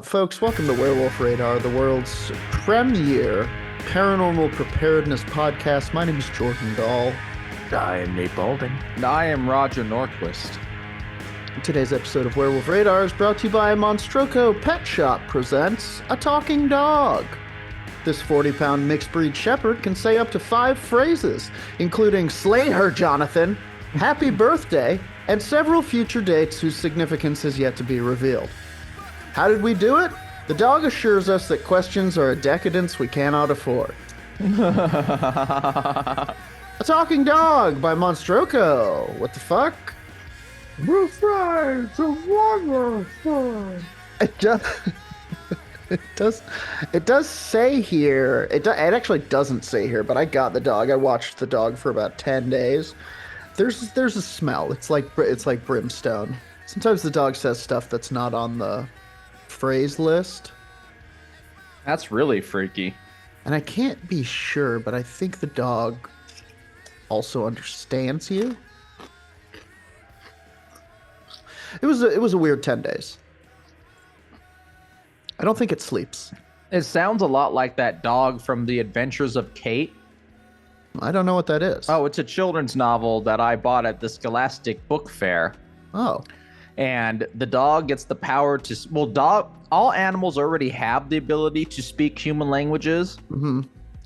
Folks, welcome to Werewolf Radar, the world's premier paranormal preparedness podcast. My name is Jordan Dahl. I am Nate Balding. And I am Roger Norquist. Today's episode of Werewolf Radar is brought to you by Monstroco Pet Shop presents A Talking Dog. This 40-pound mixed-breed shepherd can say up to 5 phrases, including "Slay her, Jonathan," "Happy Birthday," and several future dates whose significance has yet to be revealed. How did we do it? The dog assures us that questions are a decadence we cannot afford. A Talking Dog by Monstroco. What the fuck? We're friends of Werewolf. It does say here. It actually doesn't say here, but I got the dog. I watched the dog for about 10 days. There's a smell. It's like brimstone. Sometimes the dog says stuff that's not on the phrase list. That's really freaky. And I can't be sure, but I think the dog also understands you. It was a weird 10 days. I don't think it sleeps. It sounds a lot like that dog from The Adventures of Kate. I don't know what that is. Oh, it's a children's novel that I bought at the Scholastic Book Fair. Oh. And the dog gets the power to... all animals already have the ability to speak human languages,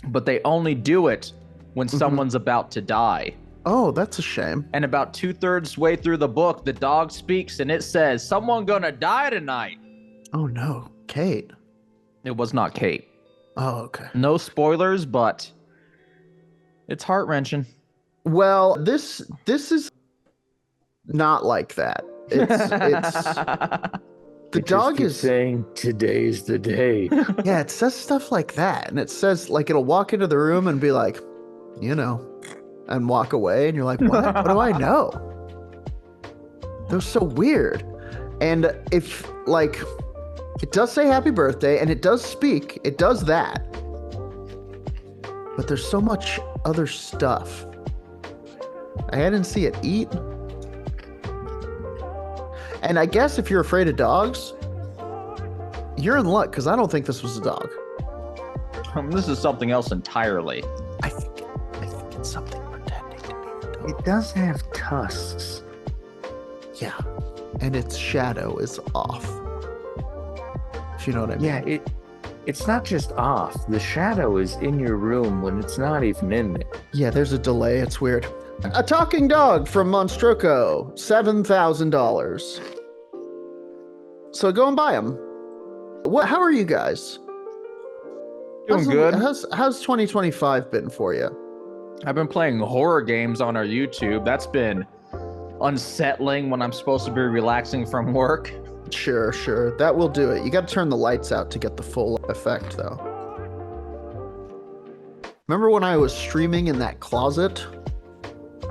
but they only do it when someone's about to die. Oh, that's a shame. And about 2/3 way through the book, the dog speaks and it says, "Someone gonna die tonight." Oh no, Kate. It was not Kate. Oh, okay. No spoilers, but it's heart-wrenching. Well, this is not like that. It's the dog is saying today's the day. Yeah, it says stuff like that, and it says like it'll walk into the room and be like, and walk away, and you're like, what do I know? They're so weird. And if it does say happy birthday, and it does speak, it does that, but there's so much other stuff. I didn't see it eat. And I guess if you're afraid of dogs, you're in luck, because I don't think this was a dog. This is something else entirely. I think it's something pretending to be the dog. It does have tusks. Yeah, and its shadow is off. If you know what I mean. Yeah, it's not just off. The shadow is in your room when it's not even in there. Yeah, there's a delay. It's weird. A Talking Dog from Monstroco, $7,000. So go and buy them. How are you guys? Doing good. How's 2025 been for you? I've been playing horror games on our YouTube. That's been unsettling when I'm supposed to be relaxing from work. Sure. That will do it. You got to turn the lights out to get the full effect, though. Remember when I was streaming in that closet?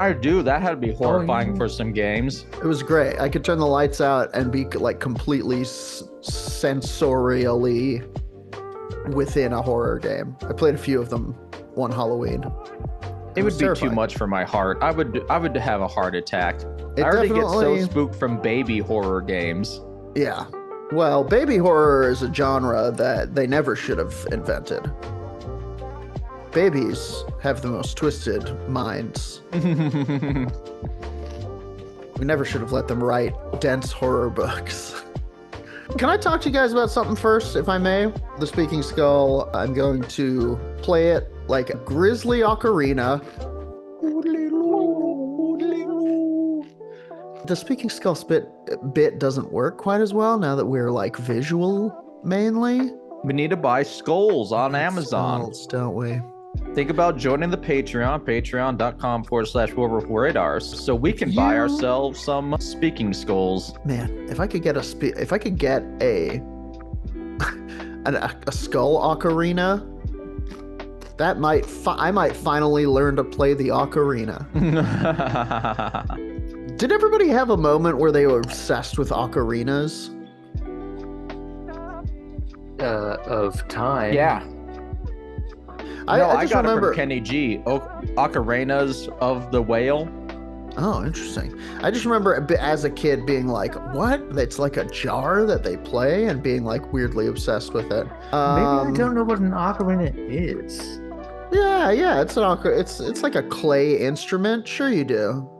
I do. That had to be horrifying for some games. It was great. I could turn the lights out and be like completely sensorially within a horror game. I played a few of them one Halloween. It would be terrifying. too much for my heart. I would have a heart attack. It I already get definitely- so spooked from baby horror games. Yeah. Well, baby horror is a genre that they never should have invented. Babies have the most twisted minds. We never should have let them write dense horror books. Can I talk to you guys about something first, if I may? The Speaking Skull, I'm going to play it like a grisly ocarina. The Speaking Skull bit doesn't work quite as well now that we're like visual mainly. We need to buy skulls on Amazon. Skulls, don't we? Think about joining the Patreon, patreon.com/werewolfradars, so we can buy ourselves some speaking skulls. Man, if I could get a a skull ocarina, that I might finally learn to play the ocarina. Did everybody have a moment where they were obsessed with ocarinas? Of time. Yeah. I I just got remember it from Kenny G. Ocarinas of the Whale. Oh, interesting. I just remember as a kid being like, what? It's like a jar that they play and being like weirdly obsessed with it. Maybe I don't know what an ocarina is. Yeah, it's it's like a clay instrument. Sure you do.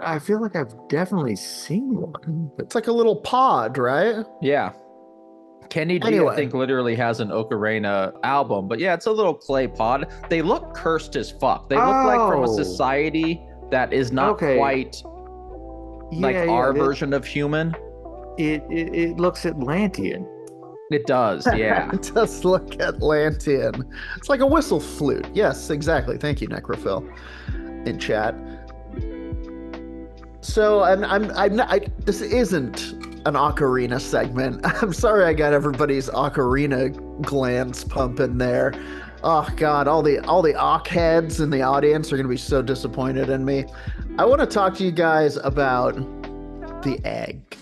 I feel like I've definitely seen one. But It's like a little pod, right? Yeah. Kenny G, Anyway. I think, literally has an ocarina album. But yeah, it's a little clay pod. They look cursed as fuck. They look like from a Oh. society that is not Okay. quite like our version of human. It looks Atlantean. It does, yeah. It does look Atlantean. It's like a whistle flute. Yes, exactly. Thank you, Necrophil, in chat. So, and I'm not. This isn't an ocarina segment. I'm sorry, I got everybody's ocarina glands pumping there. Oh God, all the Ock heads in the audience are gonna be so disappointed in me. I want to talk to you guys about the egg.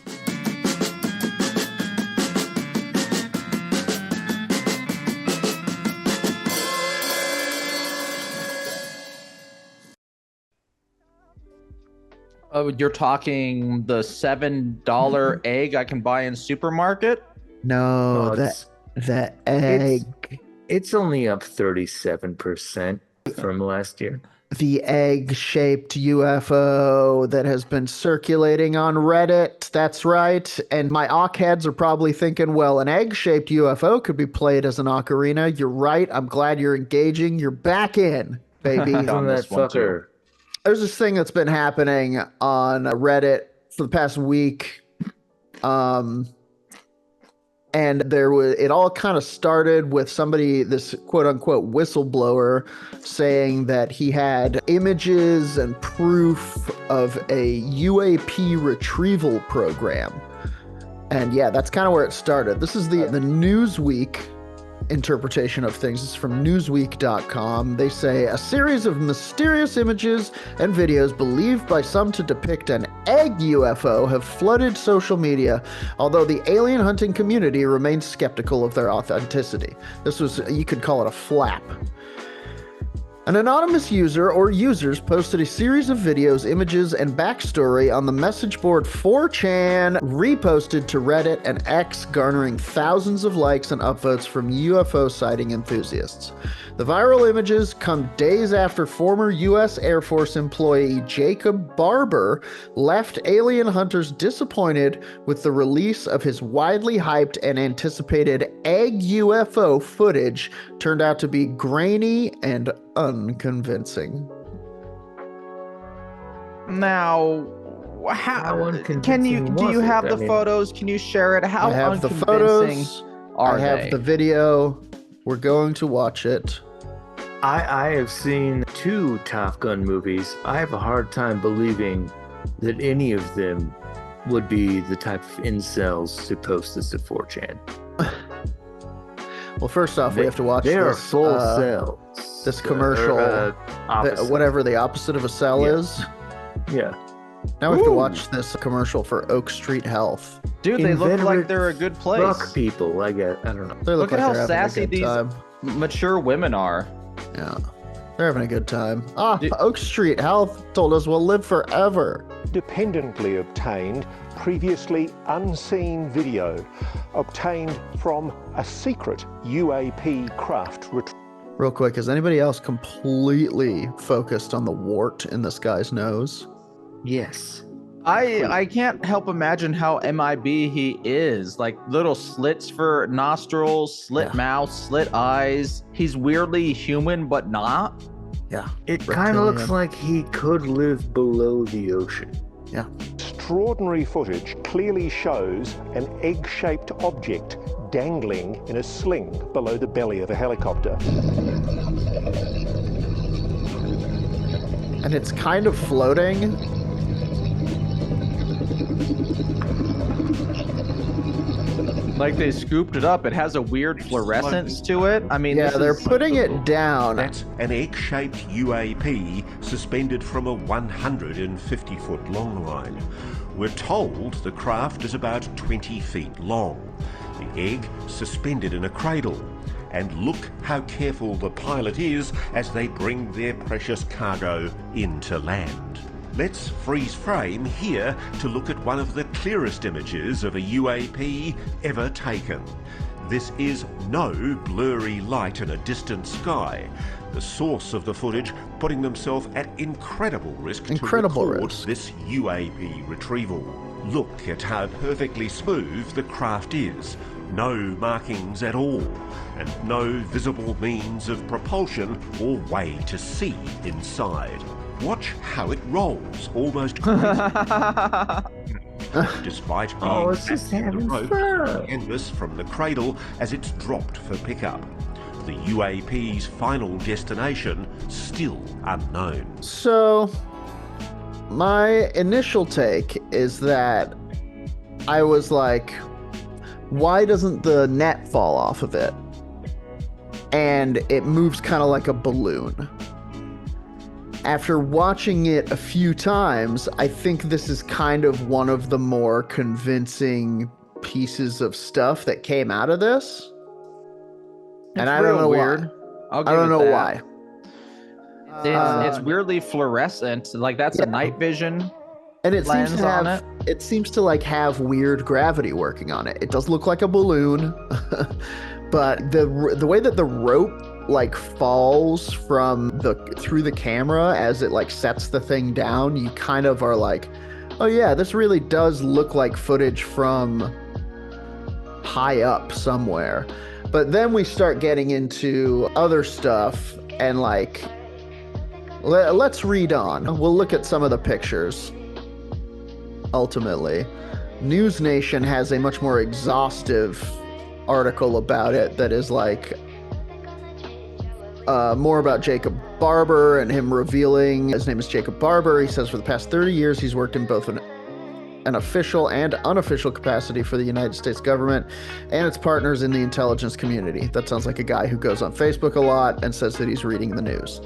Oh, you're talking the $7 egg I can buy in supermarket? No, Oh, the egg. It's only up 37% from last year. The egg-shaped UFO that has been circulating on Reddit. That's right. And my Ock heads are probably thinking, well, an egg-shaped UFO could be played as an ocarina. You're right. I'm glad you're engaging. You're back in, baby. On From that this one, too. fucker. There's this thing that's been happening on Reddit for the past week. And it all kind of started with somebody, this quote unquote whistleblower, saying that he had images and proof of a UAP retrieval program. And yeah, that's kind of where it started. This is the Newsweek interpretation of things. It's from Newsweek.com. They say a series of mysterious images and videos believed by some to depict an egg UFO have flooded social media, although the alien hunting community remains skeptical of their authenticity. You could call it a flap. An anonymous user or users posted a series of videos, images, and backstory on the message board 4chan, reposted to Reddit and X, garnering thousands of likes and upvotes from UFO sighting enthusiasts. The viral images come days after former U.S. Air Force employee Jacob Barber left alien hunters disappointed with the release of his widely hyped and anticipated egg UFO footage turned out to be grainy and unconvincing. Now, How can you unconvincing do you was it? have I the mean- photos? Can you share it? How I have the unconvincing photos. are I have they? the video. We're going to watch it. I have seen 2 Top Gun movies. I have a hard time believing that any of them would be the type of incels to post this to 4chan. Well, first off, we have to watch They are this, full cells. this commercial, Opposite. whatever the opposite of a cell Yeah. is. Yeah. Now we have to Ooh. watch this commercial for Oak Street Health. Dude, they look like Inveterate they're a good place. Fuck people, I guess. I don't know. They Look look at like how they're having sassy a good these time. mature women are. Yeah, they're having a good time. Dude. Oak Street Health told us we'll live forever. Independently obtained, previously unseen video obtained from a secret UAP craft Real quick, is anybody else completely focused on the wart in this guy's nose? Yes. I can't help imagine how MIB he is. Like little slits for nostrils, slit mouth, slit eyes. He's weirdly human, but not. Yeah. It kind of looks Reptilian. like he could live below the ocean. Yeah. Extraordinary footage clearly shows an egg-shaped object dangling in a sling below the belly of a helicopter. And it's kind of floating. Like they scooped it up. It has a weird fluorescence to it. I mean, Yeah, this they're is- putting it down. That's an egg-shaped UAP suspended from a 150-foot long line. We're told the craft is about 20 feet long. The egg suspended in a cradle. and look how careful the pilot is as they bring their precious cargo into land. Let's freeze frame here to look at one of the clearest images of a UAP ever taken. This is no blurry light in a distant sky. The source of the footage putting themselves at incredible risk to record this UAP retrieval. Look at how perfectly smooth the craft is. No markings at all, and no visible means of propulsion or way to see inside. Watch how it rolls, almost crazy. Despite being strapped to the rope and canvas from the cradle as it's dropped for pickup. The UAP's final destination still unknown. So, my initial take is that I was like, why doesn't the net fall off of it? And it moves kind of like a balloon. After watching it a few times, I think this is kind of one of the more convincing pieces of stuff that came out of this. And I don't know why. I don't know why. It's weirdly fluorescent. Like that's a night vision. And it seems to like have weird gravity working on it. It does look like a balloon, but the way that the rope like falls through the camera as it like sets the thing down, you kind of are like, oh yeah, this really does look like footage from high up somewhere. But then we start getting into other stuff and like, let's read on. We'll look at some of the pictures. Ultimately, News Nation has a much more exhaustive article about it that is like more about Jacob Barber and him revealing his name is Jacob Barber. He says for the past 30 years he's worked in both an official and unofficial capacity for the United States government and its partners in the intelligence community. That sounds like a guy who goes on Facebook a lot and says that he's reading the news.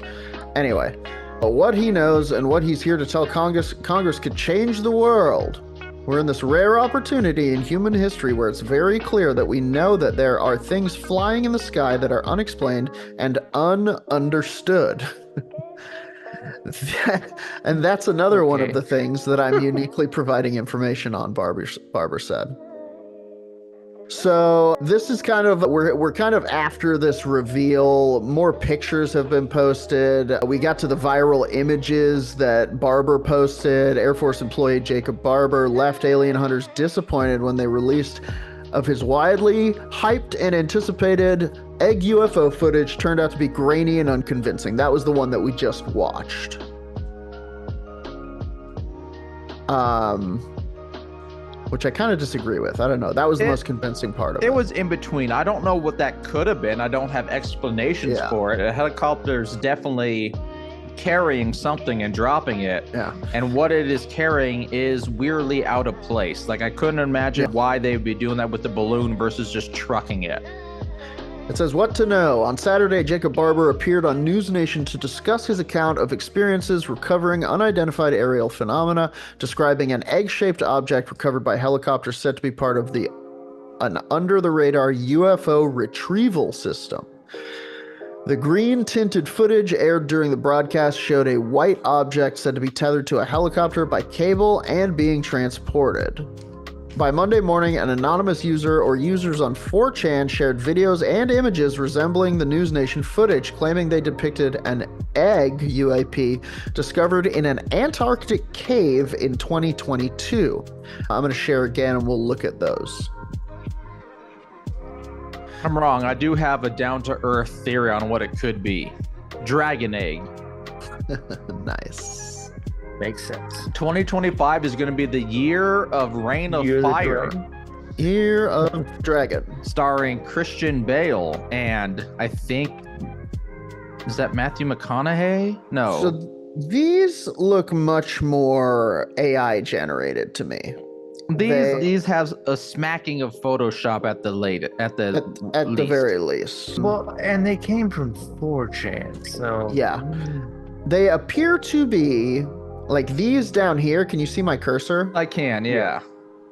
Anyway, what he knows and what he's here to tell Congress could change the world. We're in this rare opportunity in human history where it's very clear that we know that there are things flying in the sky that are unexplained and ununderstood. And that's another one of the things that I'm uniquely providing information on, Barber said. So this is kind of, we're kind of after this reveal. More pictures have been posted. We got to the viral images that Barber posted. Air Force employee Jacob Barber left alien hunters disappointed when they released of his widely hyped and anticipated Egg UFO footage turned out to be grainy and unconvincing. That was the one that we just watched. Which I kind of disagree with. I don't know. That was the most convincing part of it. It was in between. I don't know what that could have been. I don't have explanations for it. A helicopter's definitely carrying something and dropping it. Yeah. And what it is carrying is weirdly out of place. Like I couldn't imagine why they would be doing that with the balloon versus just trucking it. It says, what to know. On Saturday, Jacob Barber appeared on News Nation to discuss his account of experiences recovering unidentified aerial phenomena, describing an egg-shaped object recovered by helicopters said to be part of an under-the-radar UFO retrieval system. The green-tinted footage aired during the broadcast showed a white object said to be tethered to a helicopter by cable and being transported. By Monday morning, an anonymous user or users on 4chan shared videos and images resembling the News Nation footage, claiming they depicted an egg UAP discovered in an Antarctic cave in 2022. I'm going to share again and we'll look at those. I'm wrong. I do have a down-to-earth theory on what it could be. Dragon egg. Nice. Makes sense. 2025 is going to be the year of Reign of Fire. Year of Dragon. Starring Christian Bale and I think, is that Matthew McConaughey? No. So these look much more AI generated to me. These have a smacking of Photoshop at the very least. Well, and they came from 4chan, so yeah. They appear to be like these down here. Can you see my cursor? I can, yeah.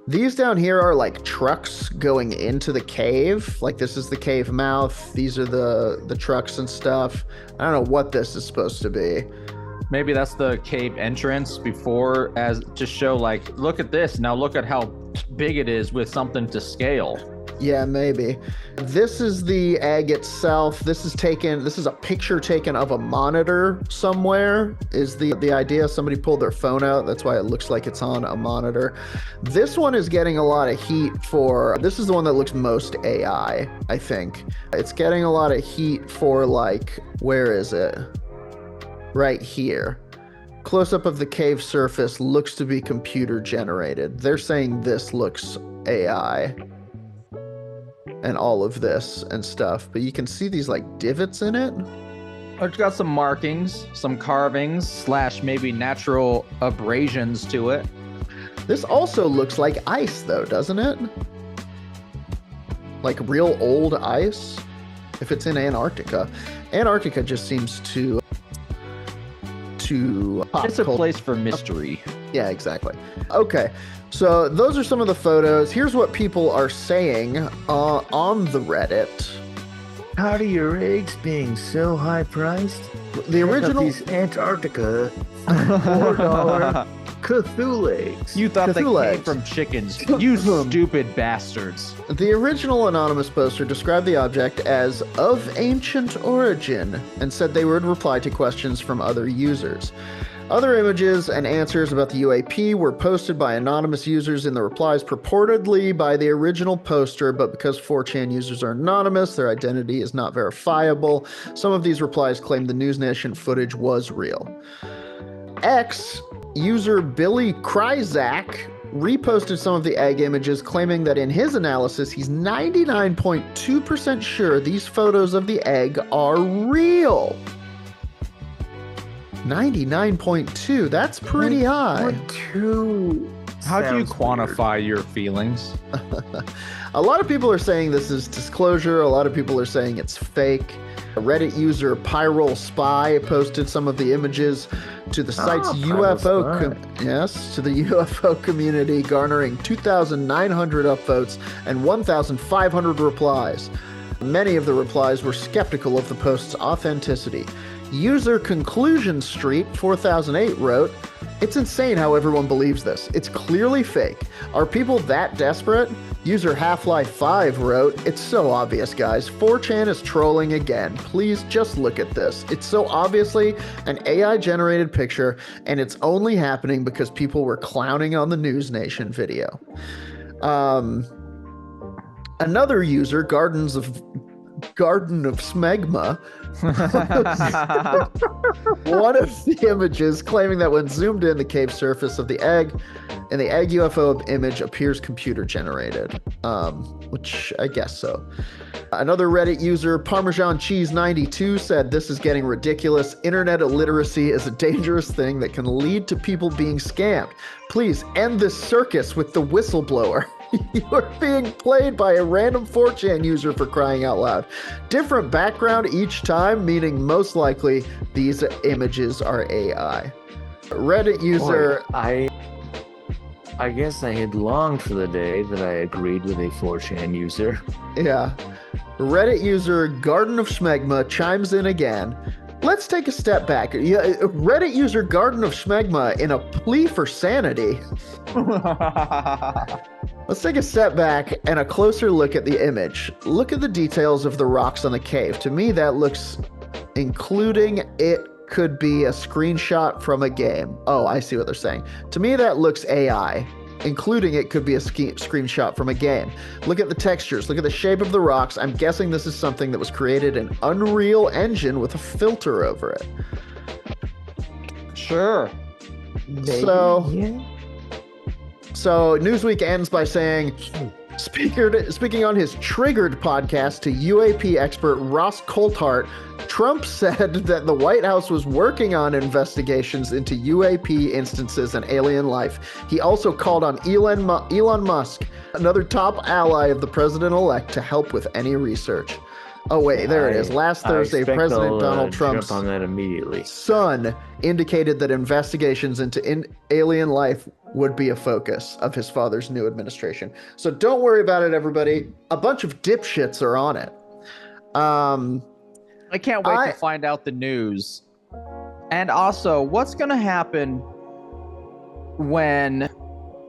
These down here are like trucks going into the cave. Like this is the cave mouth. These are the trucks and stuff. I don't know what this is supposed to be. Maybe that's the cave entrance before, as to show like, look at this. Now look at how big it is with something to scale. Yeah, maybe. This is the egg itself. This is a picture taken of a monitor somewhere, is the idea. Somebody pulled their phone out. That's why it looks like it's on a monitor. This one is getting a lot of heat this is the one that looks most AI, I think. It's getting a lot of heat for like, where is it? Right here. Close-up of the cave surface looks to be computer generated. They're saying this looks AI. And all of this and stuff, but you can see these like divots in it. It's got some markings, some carvings / maybe natural abrasions to it. This also looks like ice though, doesn't it? Like real old ice. If it's in Antarctica. Antarctica just seems to It's a place for mystery. Yeah, exactly. Okay, so those are some of the photos. Here's what people are saying on the Reddit. How do your eggs being so high priced? The original these Antarctica $4 Cthulhu eggs. You thought Cthulhu they came eggs. from chickens. You stupid bastards. The original anonymous poster described the object as of ancient origin and said they would reply to questions from other users. Other images and answers about the UAP were posted by anonymous users in the replies purportedly by the original poster, but because 4chan users are anonymous, their identity is not verifiable. Some of these replies claimed the News Nation footage was real. X user Billy Kryzak reposted some of the egg images, claiming that in his analysis, he's 99.2% sure these photos of the egg are real. 99.2, that's pretty high. How do you quantify your feelings? A lot of people are saying this is disclosure. A lot of people are saying it's fake. Reddit user Pyrol Spy posted some of the images to the site's UFO to the UFO community, garnering 2,900 upvotes and 1,500 replies. Many of the replies were skeptical of the post's authenticity. User Conclusion Street 4008 wrote, "It's insane how everyone believes this. It's clearly fake. Are people that desperate?" User Half-Life 5 wrote, "It's so obvious, guys. 4chan is trolling again. Please just look at this. It's so obviously an AI-generated picture, and it's only happening because people were clowning on the News Nation video." Another user, Garden of Smegma, one of the images claiming that when zoomed in, the cave surface of the egg and the egg UFO image appears computer generated, which I guess so. Another Reddit user, Parmesan Cheese 92, said, "This is getting ridiculous. Internet illiteracy is a dangerous thing that can lead to people being scammed. Please end this circus with the whistleblower." You are being played by a random 4chan user, for crying out loud. Different background each time, meaning most likely these images are AI. Reddit user... Boy, I guess I had longed for the day that I agreed with a 4chan user. Yeah. Reddit user Garden of Smegma chimes in again. Let's take a step back. Yeah, Reddit user Garden of Smegma in a plea for sanity. Let's take a step back and a closer look at the image. Look at the details of the rocks on the cave. To me, that looks, including it could be a screenshot from a game. Oh, I see what they're saying. To me, that looks AI. Including it could be a screenshot from a game. Look at the textures. Look at the shape of the rocks. I'm guessing this is something that was created in Unreal Engine with a filter over it. Sure. So Newsweek ends by saying, speaking on his Triggered podcast to UAP expert Ross Coulthart, Trump said that the White House was working on investigations into UAP instances and alien life. He also called on Elon Musk, another top ally of the president-elect, to help with any research. Oh wait, there it is. Last Thursday, expect President they'll, Donald Trump's jump on that immediately. son indicated that investigations into alien life would be a focus of his father's new administration. So don't worry about it, everybody. A bunch of dipshits are on it. I can't wait to find out the news. And also, what's going to happen when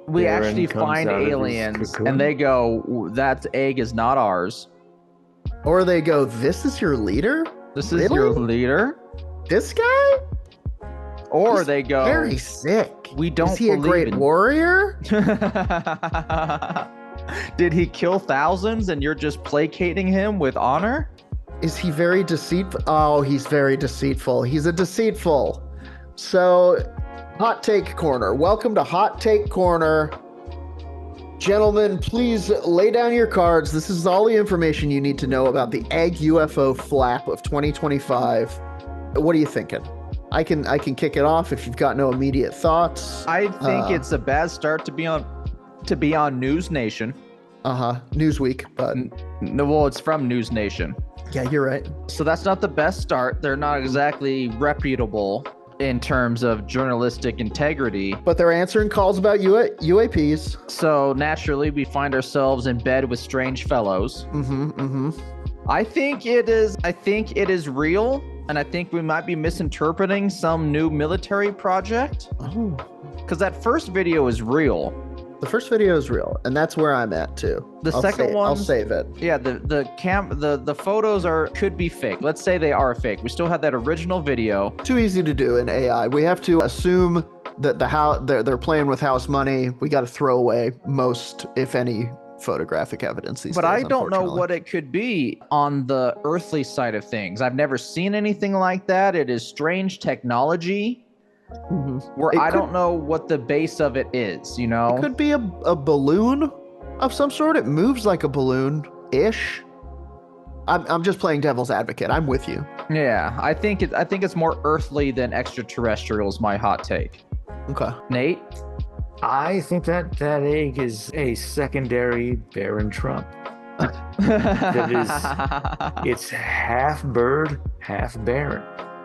we Aaron actually comes find out of his aliens cocoon? and they go, that egg is not ours. Or they go, this is your leader? This is Really? your leader? This guy? Or He's they go, very sick. we don't Is he a believe great in- warrior? Did he kill thousands and you're just placating him with honor? Is he very deceitful? Oh, he's very deceitful. He's a deceitful. So, Hot Take Corner. Welcome to Hot Take Corner. Gentlemen, please lay down your cards. This is all the information you need to know about the Egg UFO flap of 2025. What are you thinking? I can kick it off if you've got no immediate thoughts. I think it's a bad start to be on News Nation. Newsweek, but No, well, it's from News Nation. yeah, you're right. So that's not the best start. They're not exactly reputable in terms of journalistic integrity. But they're answering calls about UAPs. So naturally, we find ourselves in bed with strange fellows. I think it is real, and I think we might be misinterpreting some new military project. Oh, Because that first video is real. the first video is real, and that's where I'm at too. The second one, I'll save it. Yeah, the photos could be fake. Let's say they are fake. We still have that original video. Too easy to do in AI. We have to assume that they're playing with house money. We got to throw away most, if any, photographic evidence these But days. I don't know unfortunately. what it could be on the earthly side of things. I've never seen anything like that. It is strange technology where It I could- don't know what the base of it is, you know? It could be a balloon of some sort. It moves like a balloon-ish. I'm just playing devil's advocate. I'm with you. Yeah, I think it's more earthly than extraterrestrials, my hot take. Okay. Nate? I think that egg is a secondary Baron Trump. It's half bird, half Baron.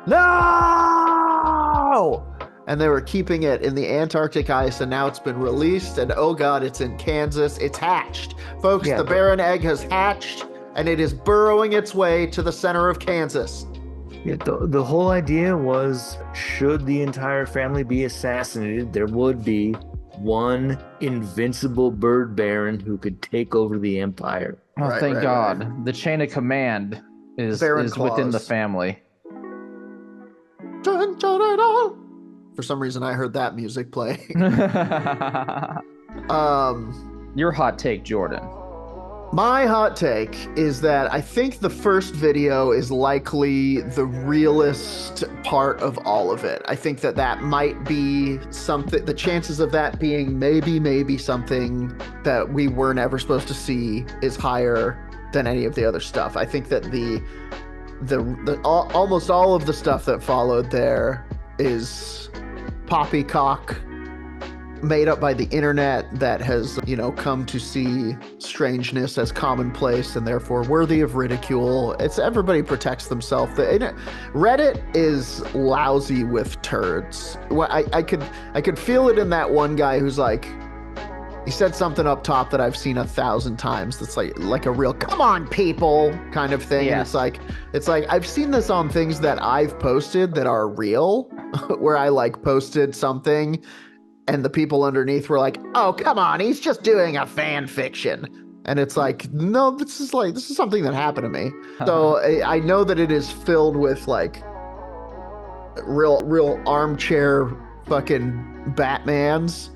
No! And they were keeping it in the Antarctic ice, and now it's been released, and oh god, it's in Kansas. It's hatched. Folks, Yeah, the but- Baron egg has hatched, and it is burrowing its way to the center of Kansas. Yeah, the whole idea was, should the entire family be assassinated, there would be one invincible bird baron who could take over the empire. Oh, Right, thank right, God. right. The chain of command is Baron within the claws. family. Dun, dun, dun, dun. For some reason, I heard that music playing. Your hot take, Jordan. My hot take is that I think the first video is likely the realest part of all of it. I think that might be something, the chances of that being maybe something that we were never supposed to see is higher than any of the other stuff. I think that almost all of the stuff that followed there is poppycock made up by the internet that has, come to see strangeness as commonplace and therefore worthy of ridicule. It's everybody protects themselves. Reddit is lousy with turds. Well, I could feel it in that one guy who's like, he said something up top that I've seen 1,000 times. That's like a real "come on, people" kind of thing. Yeah. And it's like I've seen this on things that I've posted that are real, where I posted something, and the people underneath were like, "Oh, come on, he's just doing a fan fiction." And it's like, no, this is something that happened to me. So I know that it is filled with real armchair fucking Batmans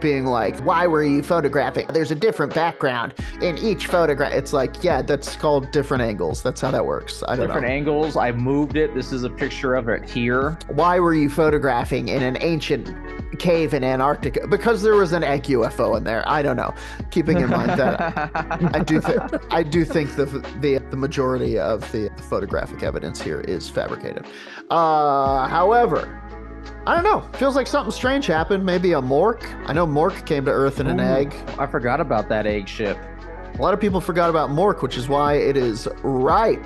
being like, "Why were you photographing? There's a different background in each photograph." It's like, yeah, that's called different angles. That's how that works. I don't Different know. angles. I moved it. This is a picture of it here. Why were you photographing in an ancient cave in Antarctica? Because there was an egg UFO in there. I don't know. Keeping in mind that I do think the majority of the photographic evidence here is fabricated. However, I don't know. Feels like something strange happened. Maybe a Mork. I know Mork came to Earth in an egg. I forgot about that egg ship. A lot of people forgot about Mork, which is why it is ripe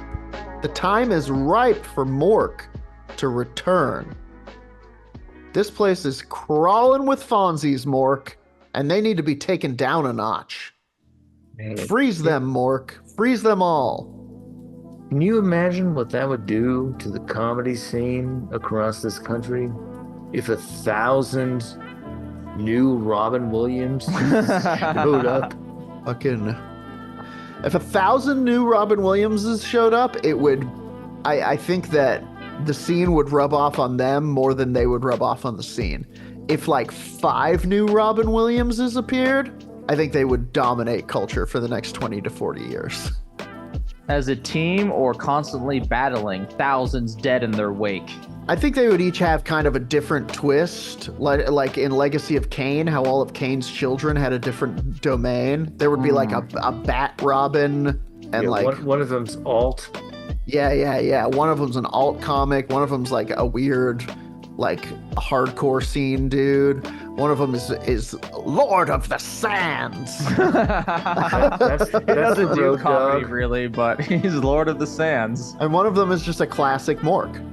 The time is ripe for Mork to return. This place is crawling with Fonzies, Mork, and they need to be taken down a notch. Freeze them, Mork. Freeze them all. Can you imagine what that would do to the comedy scene across this country if 1,000 new Robin Williams showed up? Fucking. If 1,000 new Robin Williamses showed up, it would. I think that the scene would rub off on them more than they would rub off on the scene. If like 5 new Robin Williamses appeared, I think they would dominate culture for the next 20 to 40 years. As a team or constantly battling, thousands dead in their wake? I think they would each have kind of a different twist, like in Legacy of Kain, how all of Kain's children had a different domain. There would be like a Bat Robin, and one of them's alt. Yeah. One of them's an alt comic. One of them's like a weird, like hardcore scene dude. One of them is Lord of the Sands. He doesn't do comedy really, but he's Lord of the Sands. And one of them is just a classic Mork.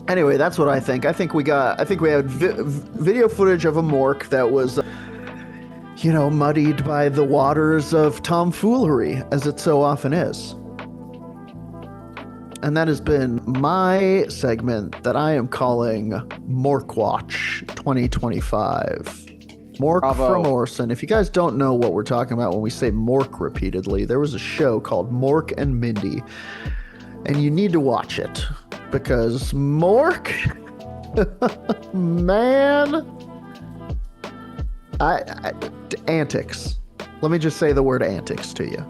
Anyway, that's what I think. I think we had video footage of a Mork that was, muddied by the waters of tomfoolery, as it so often is. And that has been my segment that I am calling Mork Watch 2025. Mork Bravo. from Orson. If you guys don't know what we're talking about when we say Mork repeatedly, there was a show called Mork and Mindy. And you need to watch it. Because Mork, man, antics. Let me just say the word antics to you.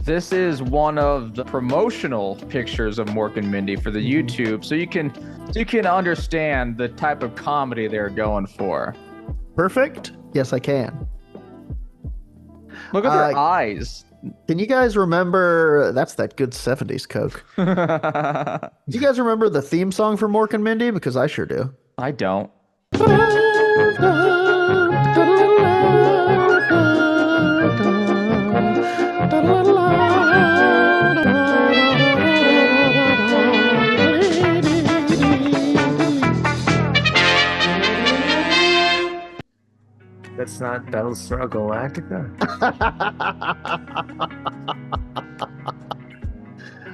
This is one of the promotional pictures of Mork and Mindy for the YouTube, so you can understand the type of comedy they're going for. Perfect? Yes, I can. Look at their eyes. Can you guys remember? That's that good 70s Coke. Do you guys remember the theme song for Mork and Mindy? Because I sure do. I don't. That's not Battlestar Galactica?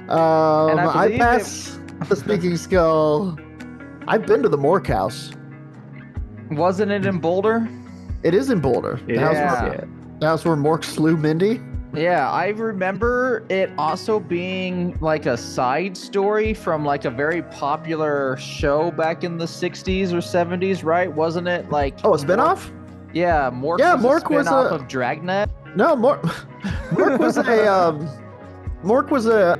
I pass the speaking skill. I've been to the Mork house. Wasn't it in Boulder? It is in Boulder. The house where Mork slew Mindy. Yeah, I remember it also being like a side story from like a very popular show back in the 60s or 70s, right? Wasn't it like... Oh, a spinoff? Yeah, Mork was a spinoff of Dragnet. No, Mork was Mork was a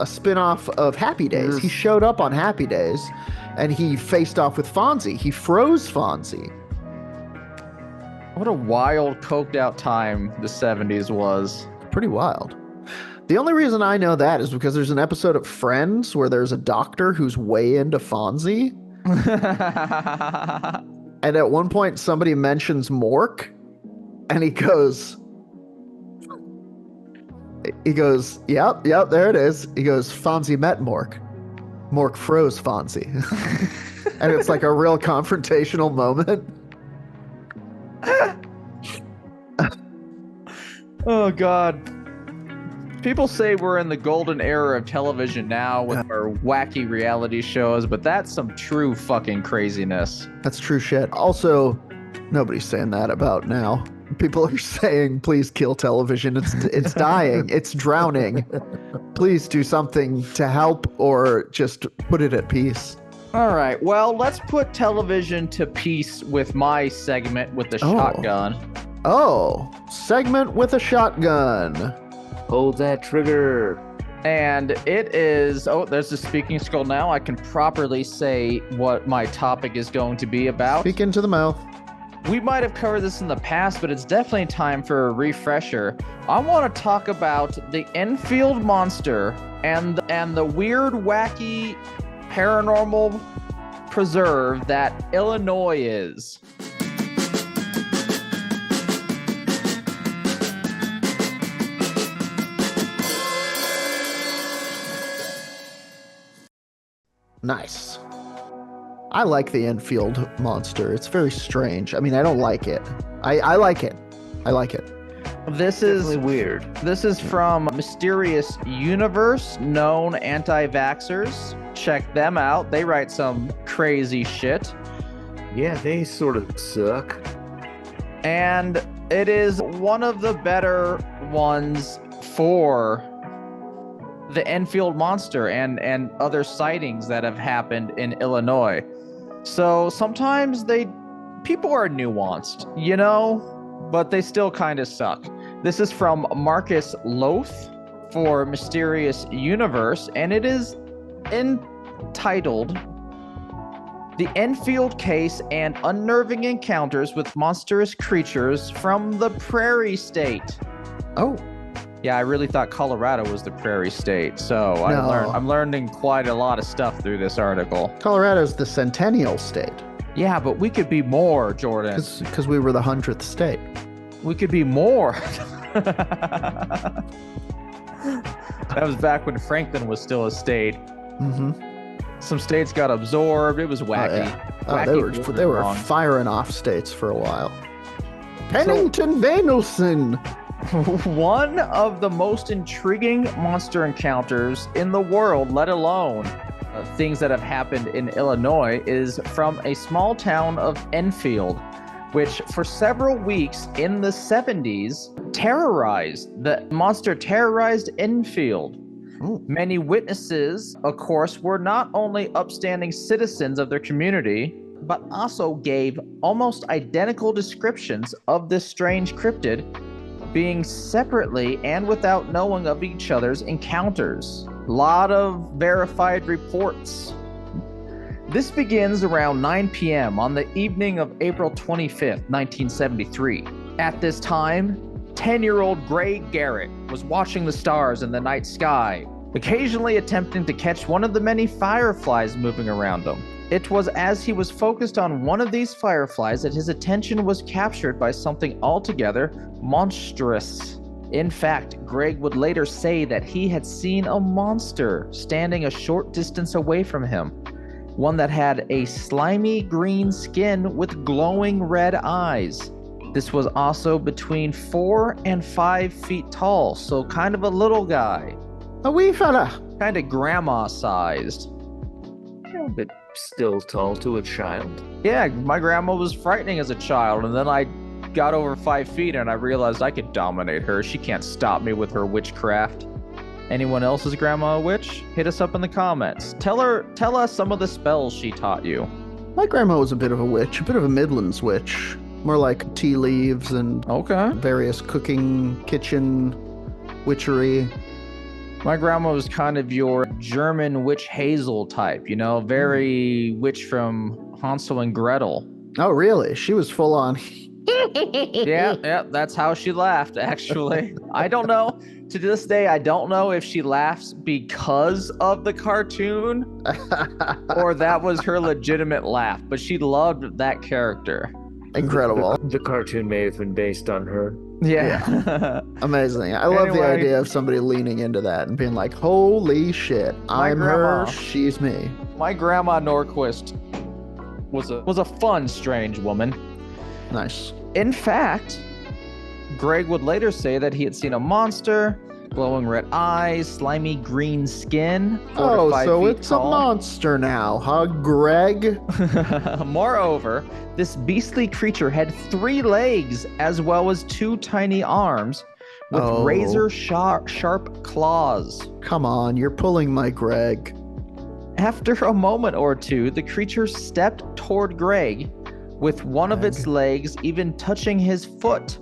spinoff of Happy Days. He showed up on Happy Days, and he faced off with Fonzie. He froze Fonzie. What a wild, coked out time the 70s was. Pretty wild. The only reason I know that is because there's an episode of Friends where there's a doctor who's way into Fonzie. And at one point somebody mentions Mork, and he goes, yep, there it is. He goes, Fonzie met Mork. Mork froze Fonzie. And it's like a real confrontational moment. Oh God. People say we're in the golden era of television now with our wacky reality shows, but that's some true fucking craziness. That's true shit. Also, nobody's saying that about now. People are saying, please kill television. It's dying. It's drowning. Please do something to help or just put it at peace. All right. Well, let's put television to peace with my segment with the shotgun. Oh, segment with a shotgun. Hold that trigger. And it is... Oh, there's the speaking skull now. I can properly say what my topic is going to be about. Speak into the mouth. We might have covered this in the past, but it's definitely time for a refresher. I want to talk about the Enfield Monster and the weird, wacky, paranormal preserve that Illinois is. Nice. I like the Enfield Monster. It's very strange. I mean, I don't like it. I like it. I like it. This is Definitely weird. This is from Mysterious Universe, known anti-vaxxers. Check them out. They write some crazy shit. Yeah, they sort of suck. And it is one of the better ones for the Enfield Monster and other sightings that have happened in Illinois. So sometimes people are nuanced, you know, but they still kind of suck. This is from Marcus Loth for Mysterious Universe, and it is entitled The Enfield Case and Unnerving Encounters with Monstrous Creatures from the Prairie State. Oh. Yeah, I really thought Colorado was the Prairie State, so No. I'm learning quite a lot of stuff through this article. Colorado's the Centennial State. Yeah, but we could be more, Jordan. Because we were the 100th state. We could be more. That was back when Franklin was still a state. Mm-hmm. Some states got absorbed. It was wacky. They were firing off states for a while. Pennington Danielson. One of the most intriguing monster encounters in the world, let alone things that have happened in Illinois, is from a small town of Enfield, which for several weeks in the 70s terrorized Enfield. Ooh. Many witnesses, of course, were not only upstanding citizens of their community, but also gave almost identical descriptions of this strange cryptid, being separately and without knowing of each other's encounters. A lot of verified reports. This begins around 9 p.m. on the evening of April 25th, 1973. At this time, 10-year-old Greg Garrett was watching the stars in the night sky, occasionally attempting to catch one of the many fireflies moving around him. It was as he was focused on one of these fireflies that his attention was captured by something altogether monstrous. In fact, Greg would later say that he had seen a monster standing a short distance away from him, one that had a slimy green skin with glowing red eyes. This was also between 4 and 5 feet tall, so kind of a little guy. A wee fella. Kind of grandma-sized. But still tall to a child. Yeah, my grandma was frightening as a child, and then I got over 5 feet and I realized I could dominate her. She can't stop me with her witchcraft. Anyone else's grandma a witch? Hit us up in the comments. Tell us some of the spells she taught you. My grandma was a bit of a witch, a bit of a Midlands witch. More like tea leaves and various cooking, kitchen witchery. My grandma was kind of your German witch Hazel type, you know, very witch from Hansel and Gretel. Oh, really? She was full on. Yeah, that's how she laughed, actually. I don't know. To this day, I don't know if she laughs because of the cartoon or that was her legitimate laugh, but she loved that character. Incredible. The cartoon may have been based on her. Yeah. Amazing. I love the idea of somebody leaning into that and being like, holy shit, I'm her, she's me. My grandma Norquist was a fun, strange woman. Nice. In fact, Greg would later say that he had seen a monster, glowing red eyes, slimy green skin. 4 to 5 so feet it's tall. a monster now, huh, Greg? Moreover, this beastly creature had 3 legs as well as 2 tiny arms with razor sharp claws. Come on, you're pulling my Greg. After a moment or two, the creature stepped toward Greg, with one of its legs even touching his foot.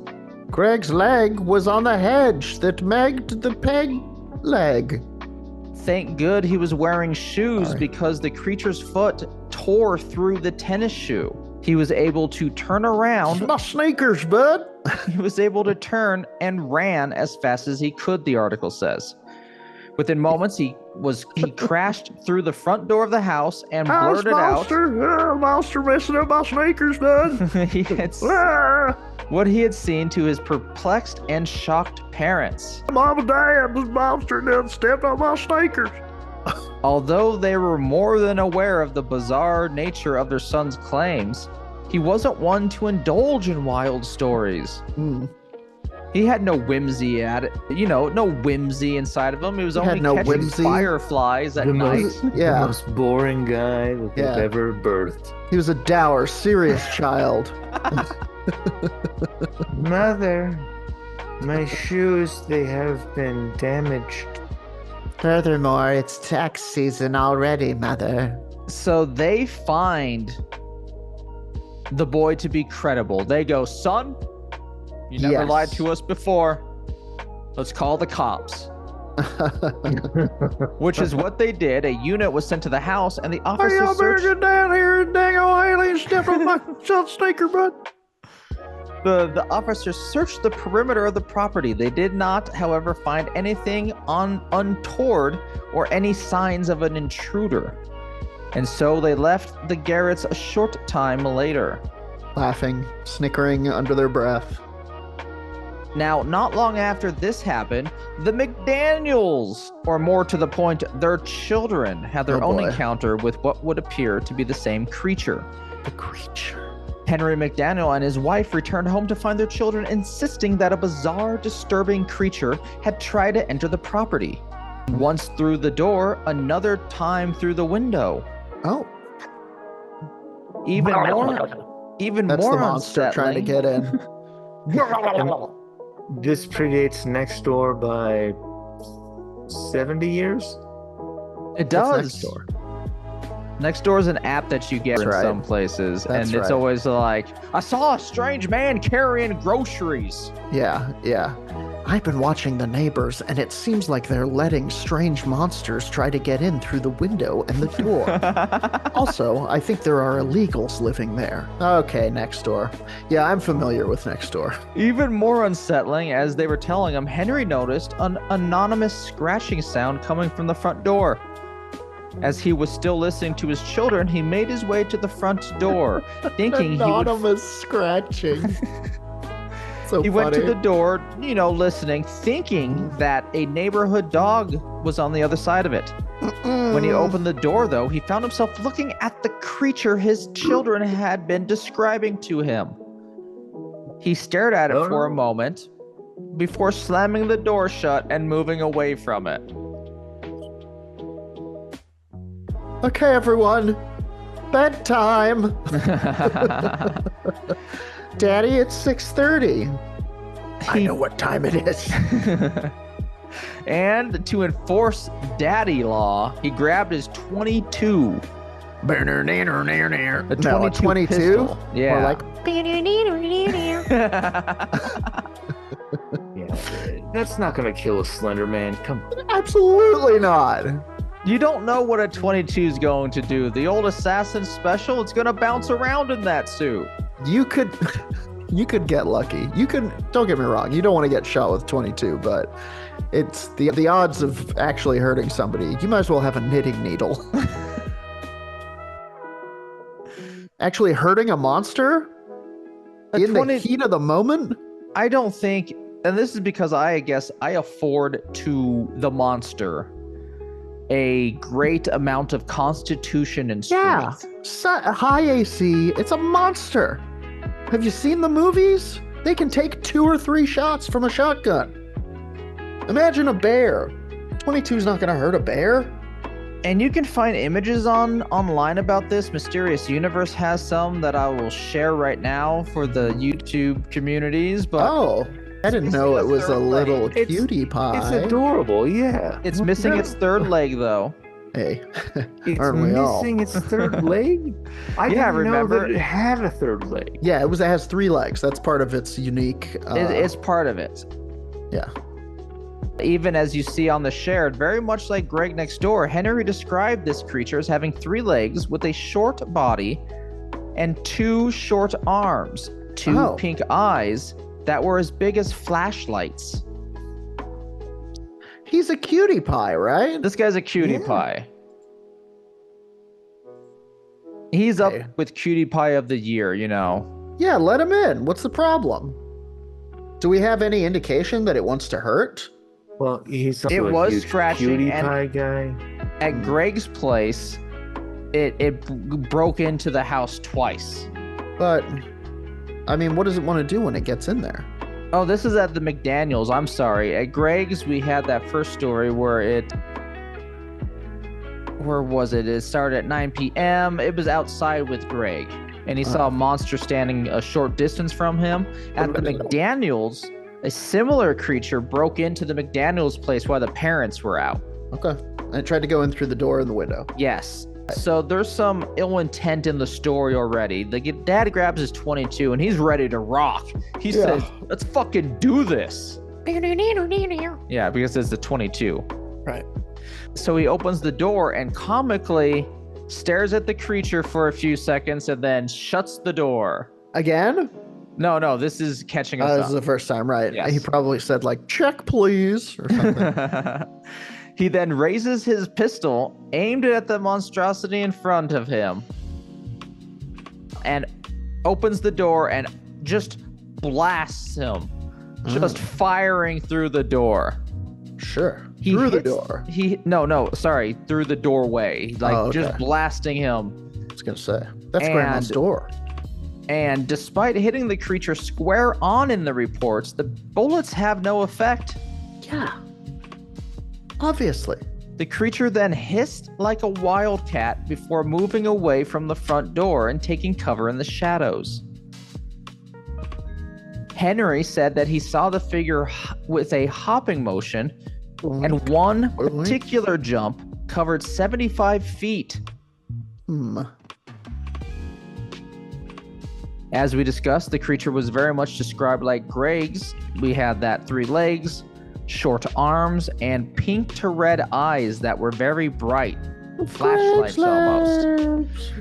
Greg's leg was on the hedge that megged the peg leg. Thank good he was wearing shoes because the creature's foot tore through the tennis shoe. He was able to turn around. My sneakers, bud. He was able to turn and ran as fast as he could, the article says. Within moments, he crashed through the front door of the house and blurted out. Monster messing up my sneakers, bud. What he had seen to his perplexed and shocked parents. Mom and Dad, this monster done stepped on my sneakers. Although they were more than aware of the bizarre nature of their son's claims, he wasn't one to indulge in wild stories. He had no whimsy no whimsy inside of him. He was only catching fireflies at night. The most boring guy that they've ever birthed. He was a dour, serious child. Mother, my shoes, they have been damaged. Furthermore, it's tax season already, Mother. So they find the boy to be credible. They go, son, you never lied to us before. Let's call the cops. Which is what they did. A unit was sent to the house, and the officer searched... down here and dang old alien step on my sneaker butt. The officers searched the perimeter of the property. They did not, however, find anything untoward or any signs of an intruder. And so they left the Garretts a short time later. Laughing, snickering under their breath. Now, not long after this happened, the McDaniels, or more to the point, their children, had their own encounter with what would appear to be the same creature. The creature. Henry McDaniel and his wife returned home to find their children insisting that a bizarre, disturbing creature had tried to enter the property. Once through the door, another time through the window. Oh. Even more That's the monster unsettling. trying to get in. This predates Next Door by 70 years? It does. Next Door? Next Door is an app that you get in some places, and it's always like, I saw a strange man carrying groceries. Yeah. I've been watching The Neighbors, and it seems like they're letting strange monsters try to get in through the window and the door. Also, I think there are illegals living there. Okay, Next Door. Yeah, I'm familiar with Next Door. Even more unsettling, as they were telling him, Henry noticed an anonymous scratching sound coming from the front door. As he was still listening to his children, he made his way to the front door, thinking anonymous scratching. So he went to the door, listening, thinking that a neighborhood dog was on the other side of it. When he opened the door, though, he found himself looking at the creature his children had been describing to him. He stared at it for a moment before slamming the door shut and moving away from it. Okay, everyone. Bedtime. Daddy, it's 6:30. I know what time it is. And to enforce daddy law, he grabbed his 22. A 22 pistol. Yeah. Or like... Yeah, that's not going to kill a Slender Man. Come on. Absolutely not. You don't know what a 22 is going to do. The old assassin special, it's going to bounce around in that suit. You could get lucky. Don't get me wrong, you don't want to get shot with 22, but it's the odds of actually hurting somebody. You might as well have a knitting needle. Actually hurting a monster in the heat of the moment? I don't think, and this is because I guess I afford to the monster a great amount of constitution and strength. Yeah, high AC. It's a monster. Have you seen the movies? They can take 2 or 3 shots from a shotgun. Imagine a bear. 22's not going to hurt a bear. And you can find images online about this. Mysterious Universe has some that I will share right now for the YouTube communities. But I didn't know it was a little cutie pie. It's adorable, yeah. It's missing its third leg, though. Hey, it's aren't we all? Missing its third leg? I didn't know that it had a third leg. Yeah, it has 3 legs. That's part of its unique... It's part of it. Yeah. Even as you see on the shared, very much like Greg Next Door, Henry described this creature as having 3 legs with a short body and 2 short arms, 2 pink eyes that were as big as flashlights. He's a cutie pie, right? This guy's a cutie pie. He's up with cutie pie of the year, Yeah, let him in. What's the problem? Do we have any indication that it wants to hurt? Well, he's also it a was huge scratching cutie and pie guy. At Greg's place, it broke into the house twice. But, I mean, what does it want to do when it gets in there? Oh, this is at the McDaniels. I'm sorry. At Greg's, we had that first story where was it? It started at 9 p.m. It was outside with Greg, and he saw a monster standing a short distance from him. At the McDaniels, a similar creature broke into the McDaniels place while the parents were out. Okay. And it tried to go in through the door and the window. Yes. So there's some ill intent in the story already. The dad grabs his 22 and he's ready to rock. He says, let's fucking do this. Yeah, because it's the 22. Right. So he opens the door and comically stares at the creature for a few seconds and then shuts the door. Again? No, this is catching us up. This is the first time, right? Yes. He probably said, like, check, please, or something. He then raises his pistol, aimed it at the monstrosity in front of him, and opens the door and just blasts him, just firing through the door. Sure. Through the door. Through the doorway. Just blasting him. I was going to say, that's Grandma's door. And despite hitting the creature square on in the reports, the bullets have no effect. Yeah. Obviously. The creature then hissed like a wildcat before moving away from the front door and taking cover in the shadows. Henry said that he saw the figure with a hopping motion, and one particular jump covered 75 feet. As we discussed, the creature was very much described like Greg's. We had that 3 legs, short arms, and pink to red eyes that were very bright. Flashlights almost.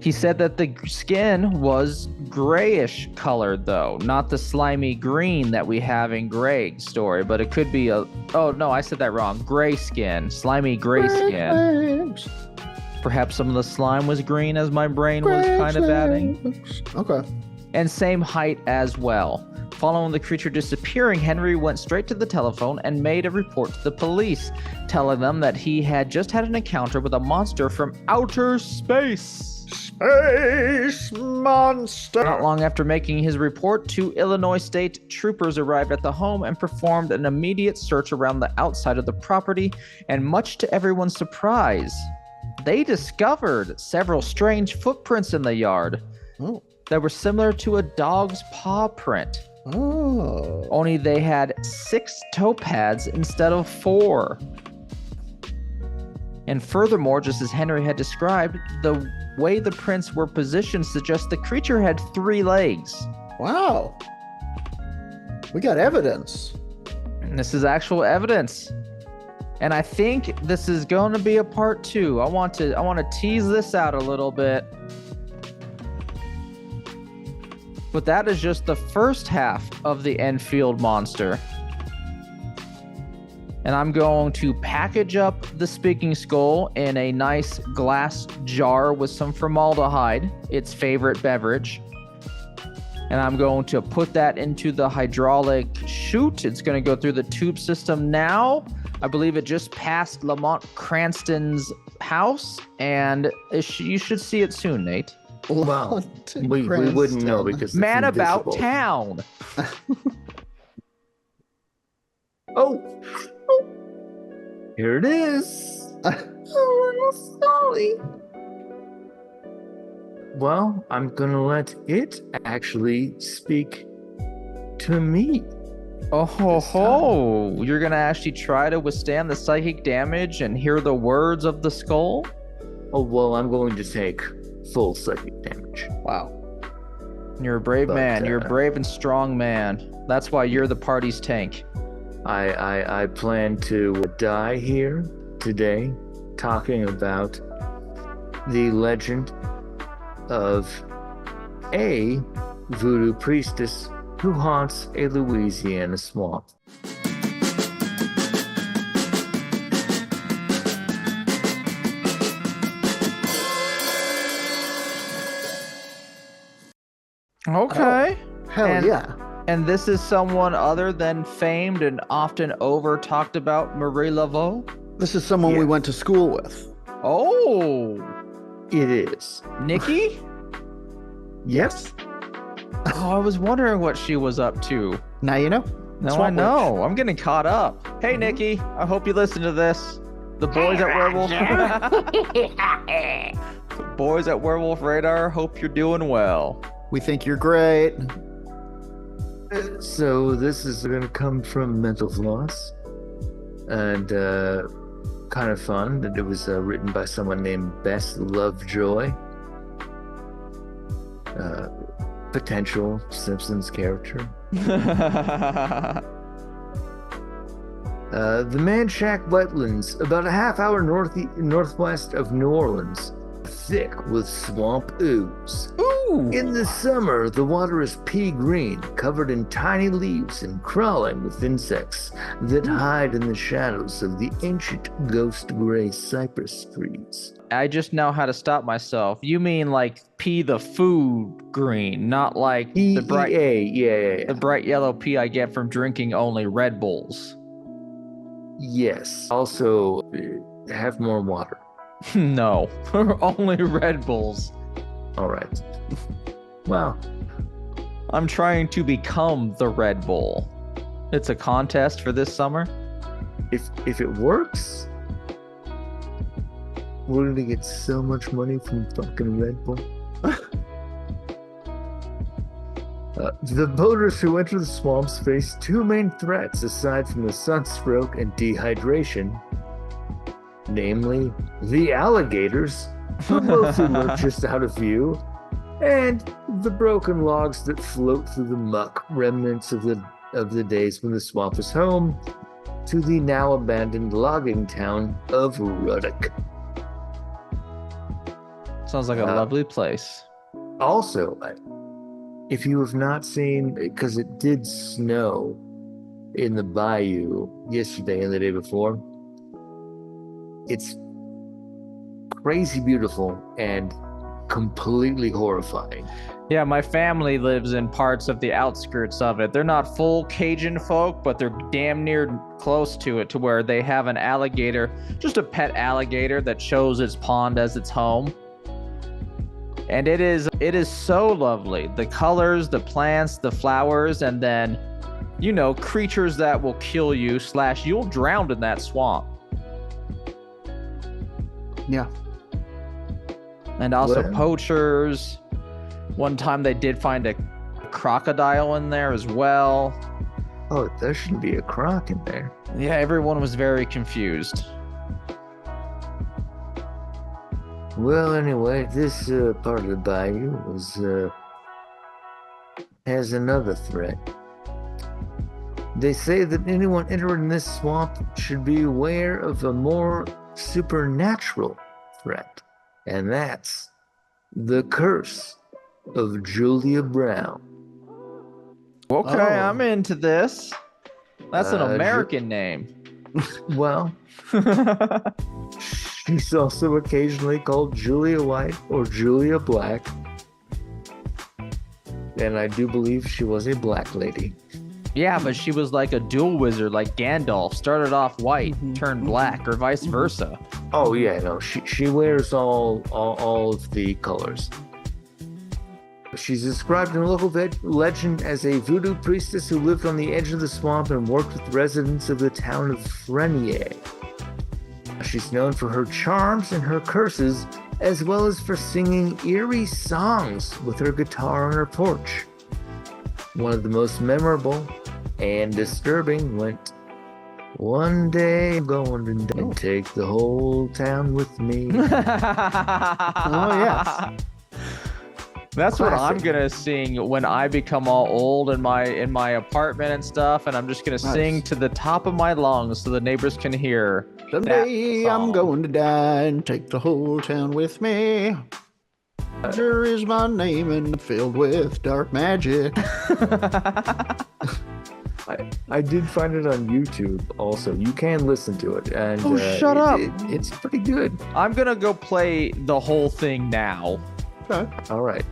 He said that the skin was grayish colored, though, not the slimy green that we have in Greg's story, but it could be I said that wrong. Gray skin, slimy gray skin. Perhaps some of the slime was green, as my brain was kind of adding. Okay. And same height as well. Following the creature disappearing, Henry went straight to the telephone and made a report to the police, telling them that he had just had an encounter with a monster from outer space. Space Monster! Not long after making his report, 2 Illinois state troopers arrived at the home and performed an immediate search around the outside of the property, and much to everyone's surprise, they discovered several strange footprints in the yard that were similar to a dog's paw print. Only they had 6 toe pads instead of 4. And furthermore, just as Henry had described, the way the prints were positioned suggests the creature had 3 legs. Wow. We got evidence. And this is actual evidence. And I think this is going to be a part 2. I want to tease this out a little bit. But that is just the first half of the Enfield Monster. And I'm going to package up the speaking skull in a nice glass jar with some formaldehyde, its favorite beverage. And I'm going to put that into the hydraulic chute. It's going to go through the tube system now. I believe it just passed Lamont Cranston's house, and you should see it soon, Nate. Well, we wouldn't know because it's Man invisible. About Town. Oh, here it is. Oh, sorry. Well, I'm gonna let it actually speak to me. Oh ho ho! You're gonna actually try to withstand the psychic damage and hear the words of the skull? Oh well, I'm going to take full psychic damage. Wow. You're a brave man. You're a brave and strong man. That's why you're the party's tank. I plan to die here today talking about the legend of a voodoo priestess who haunts a Louisiana swamp. Okay. Hell yeah. And this is someone other than famed and often over talked about Marie Laveau? This is someone we went to school with. Oh, It is. Nikki? Yes. Oh, I was wondering what she was up to. Now you know. No, I Swamp know. I'm getting caught up. Hey, Nikki. I hope you listen to this. The boys at Werewolf. The boys at Werewolf Radar. Hope you're doing well. We think you're great. So this is going to come from Mental Floss, and kind of fun that it was written by someone named Bess Lovejoy, potential Simpsons character. The Manchac Wetlands, about a half hour northwest of New Orleans, thick with swamp ooze. Ooh. In the summer, the water is pea green, covered in tiny leaves and crawling with insects that hide in the shadows of the ancient ghost gray cypress trees. I just know how to stop myself. You mean like pea the food green, not like the bright, Yeah. the bright yellow pea I get from drinking only Red Bulls. Yes. Also, have more water. No, only Red Bulls. All right. Well, I'm trying to become the Red Bull. It's a contest for this summer. if it works, we're gonna get so much money from fucking Red Bull. The boaters who enter the swamps face two main threats aside from the sunstroke and dehydration, namely the alligators, who mostly lurk just out of view, and the broken logs that float through the muck, remnants of the days when the swamp was home to the now abandoned logging town of Ruddock. Sounds like a lovely place. Also, if you have not seen, because it did snow in the bayou yesterday and the day before, it's crazy beautiful and completely horrifying. Yeah, my family lives in parts of the outskirts of it. They're not full Cajun folk, but they're damn near close to it, to where they have an alligator, just a pet alligator that chose its pond as its home. And it is so lovely. The colors, the plants, the flowers, and then, you know, creatures that will kill you / you'll drown in that swamp. Yeah. And also Well. poachers. One time they did find a crocodile in there as well. Oh, there shouldn't be a croc in there. Yeah, everyone was very confused. Well, anyway, this part of the bayou has another threat. They say that anyone entering this swamp should be aware of a more supernatural threat, and that's the curse of Julia Brown. Okay, Oh. I'm into this. That's an American name. Well, she's also occasionally called Julia White or Julia Black, and I do believe she was a black lady. Yeah, but she was like a dual wizard, like Gandalf. Started off white, turned black, or vice versa. Oh yeah, no, she wears all of the colors. She's described in a local legend as a voodoo priestess who lived on the edge of the swamp and worked with residents of the town of Frenier. She's known for her charms and her curses, as well as for singing eerie songs with her guitar on her porch. One of the most memorable and disturbing went, "One day I'm going to take the whole town with me." Oh, yes. That's what I'm Classic. gonna sing when I become all old in my apartment and stuff, and I'm just gonna sing to the top of my lungs so the neighbors can hear. Someday that I'm song. going to die and take the whole town with me. Roger is my name and I'm filled with dark magic. I did find it on YouTube also. You can listen to it. And Oh, shut up. It's pretty good. I'm gonna go play the whole thing now. Okay. All right.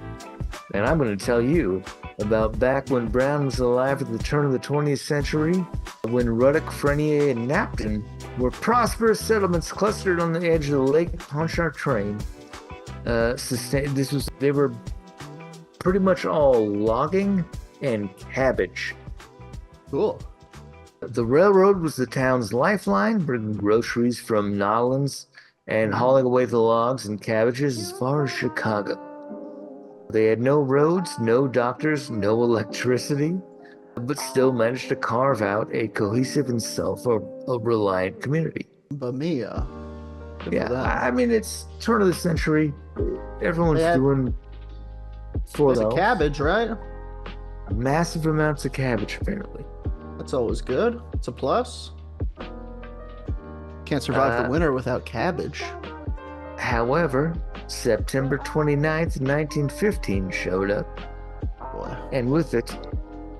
And I'm going to tell you about back when Brown was alive at the turn of the 20th century, when Ruddock, Frenier, and Napton were prosperous settlements clustered on the edge of the Lake Pontchartrain. They were pretty much all logging and cabbage. Cool. The railroad was the town's lifeline, bringing groceries from Nolans and hauling away the logs and cabbages as far as Chicago. They had no roads, no doctors, no electricity, but still managed to carve out a cohesive and self-reliant community. Bamia. Yeah, I mean, it's turn of the century. Everyone's doing for the cabbage, right? Massive amounts of cabbage, apparently. That's always good. It's a plus. Can't survive the winter without cabbage. However, September 29th, 1915 showed up. Boy. And with it,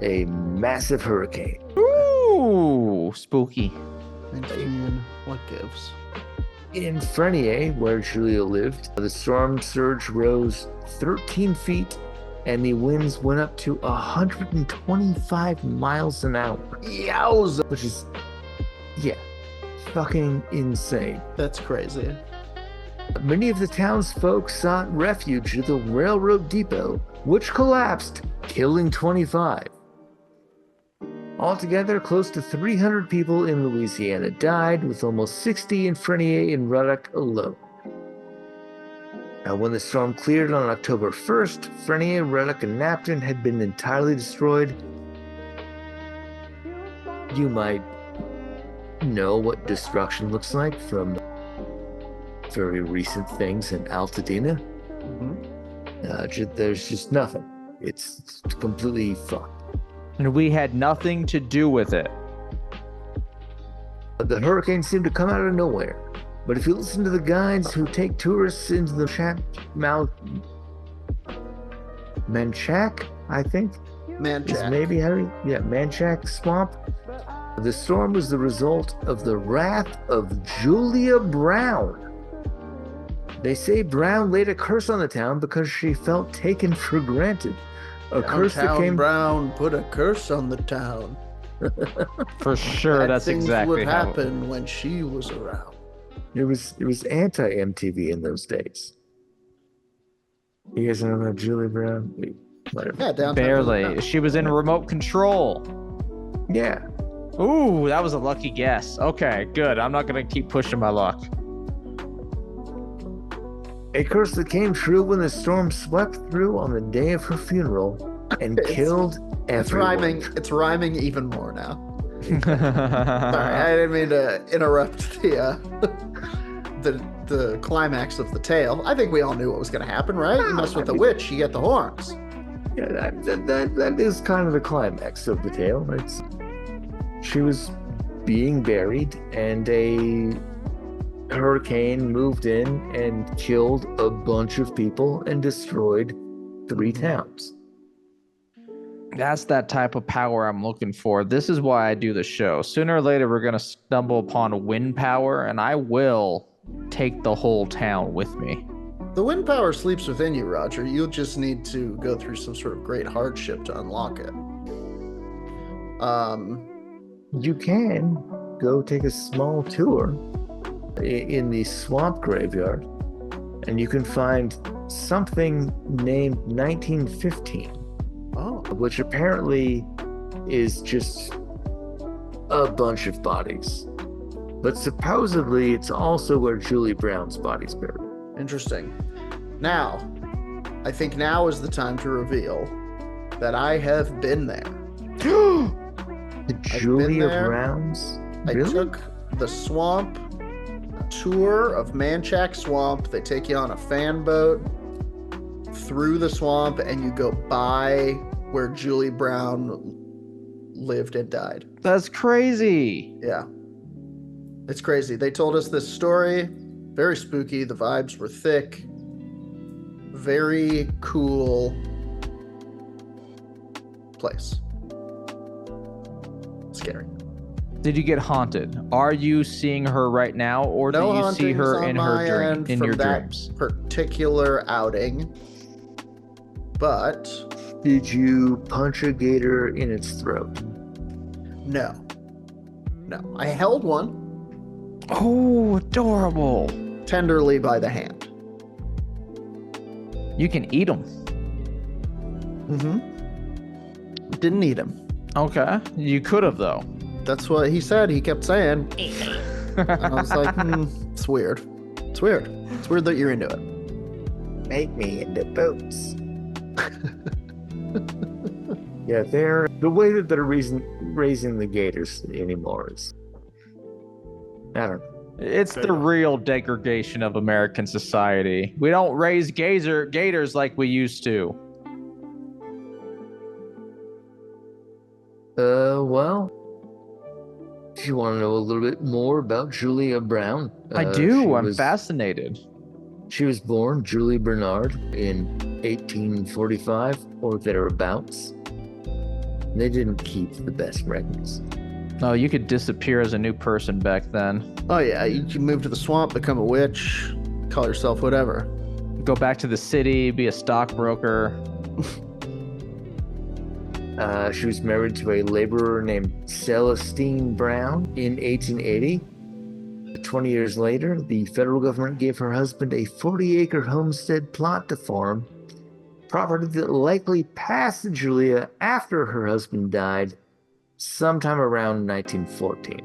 a massive hurricane. Ooh, spooky. 19, what gives? In Frenier, where Julia lived, the storm surge rose 13 feet and the winds went up to 125 miles an hour. Yowza! Which is, fucking insane. That's crazy. Many of the townsfolk sought refuge at the railroad depot, which collapsed, killing 25. Altogether, close to 300 people in Louisiana died, with almost 60 in Frenier and Ruddock alone. Now, when the storm cleared on October 1st, Frenier, Ruddock, and Napton had been entirely destroyed. You might know what destruction looks like from very recent things in Altadena. There's just nothing. It's completely fucked. And we had nothing to do with it. The hurricane seemed to come out of nowhere. But if you listen to the guides who take tourists into the Manchac, I think? Manchac. Maybe Harry? Yeah, Manchac Swamp. The storm was the result of the wrath of Julia Brown. They say Brown laid a curse on the town because she felt taken for granted. A curse that came. Brown put a curse on the town. For sure, that's exactly what how happened when she was around. It was anti-MTV in those days. You guys know about Julia Brown? Whatever. Yeah, downtown. Barely. She was in remote control. Yeah. Ooh, that was a lucky guess. Okay, good. I'm not going to keep pushing my luck. A curse that came true when the storm swept through on the day of her funeral and killed everyone. It's rhyming even more now. Sorry, I didn't mean to interrupt the climax of the tale. I think we all knew what was going to happen, right? You mess with the witch, you get the horns. Yeah, that is kind of the climax of the tale. She was being buried, and a hurricane moved in and killed a bunch of people and destroyed 3 towns. That's that type of power I'm looking for. This is why I do the show. Sooner or later, we're going to stumble upon wind power, and I will take the whole town with me. The wind power sleeps within you, Roger. You'll just need to go through some sort of great hardship to unlock it. You can go take a small tour in the swamp graveyard, and you can find something named 1915. Which apparently is just a bunch of bodies. But supposedly it's also where Julie Brown's body's buried. Interesting. Now, I think now is the time to reveal that I have been there. The Julia Browns? Really? I took the swamp tour of Manchac Swamp. They take you on a fan boat through the swamp, and you go by where Julie Brown lived and died. That's crazy. Yeah. It's crazy. They told us this story. Very spooky. The vibes were thick. Very cool place. Scary. Did you get haunted? Are you seeing her right now, or do you see her in her dream, in your dreams? Particular outing. but Did you punch a gator in its throat? no. No. I held one Oh, adorable. tenderly by the hand. You can eat them. Mm-hmm. Didn't eat him. Okay. You could have, though. That's what he said. He kept saying. And I was like, it's weird. It's weird. It's weird that you're into it. Make me into boats. Yeah, they're the way that they're raising the gators anymore is, I don't know. It's the real degradation of American society. We don't raise gators like we used to. Well, if you want to know a little bit more about Julia Brown. I do. I'm fascinated. She was born Julie Bernard in 1845 or thereabouts. They didn't keep the best records. No, you could disappear as a new person back then. Oh, yeah. You can move to the swamp, become a witch, call yourself whatever. Go back to the city, be a stockbroker. She was married to a laborer named Celestine Brown in 1880. 20 years later, the federal government gave her husband a 40-acre homestead plot to farm, property that likely passed to Julia after her husband died sometime around 1914.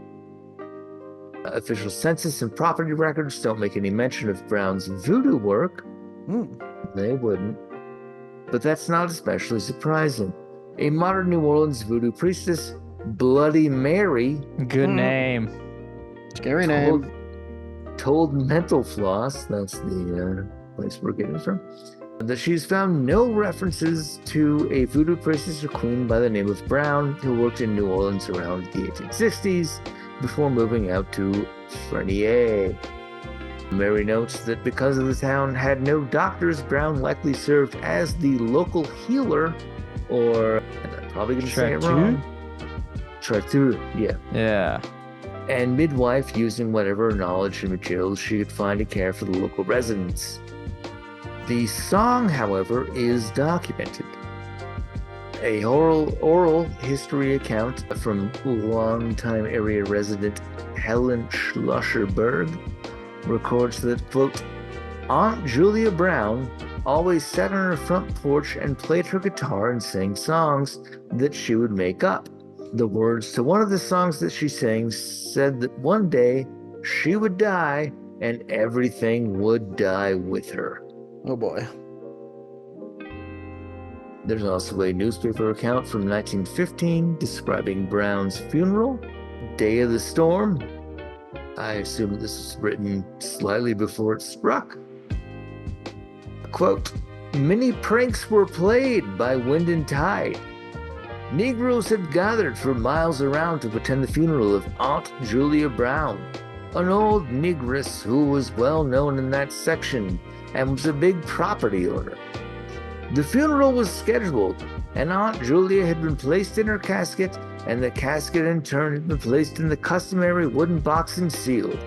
Official census and property records don't make any mention of Brown's voodoo work. They wouldn't. But that's not especially surprising. A modern New Orleans voodoo priestess, Bloody Mary, Good name. Scary name. told Mental Floss, that's the place we're getting it from, that she's found no references to a voodoo priestess or queen by the name of Brown who worked in New Orleans around the 1860s before moving out to Frenier. Mary notes that because the town had no doctors, Brown likely served as the local healer, or, and I'm probably going to say it wrong, traiteur, yeah. Yeah. And midwife, using whatever knowledge and materials she could find to care for the local residents. The song, however, is documented. A oral history account from longtime area resident Helen Schlusserberg records that, quote, Aunt Julia Brown always sat on her front porch and played her guitar and sang songs that she would make up. The words to one of the songs that she sang said that one day she would die and everything would die with her. Oh boy. There's also a newspaper account from 1915 describing Brown's funeral, Day of the Storm. I assume this was written slightly before it struck. Quote, many pranks were played by wind and tide. Negroes had gathered for miles around to attend the funeral of Aunt Julia Brown, an old negress who was well known in that section and was a big property owner. The funeral was scheduled, and Aunt Julia had been placed in her casket, and the casket in turn had been placed in the customary wooden box and sealed.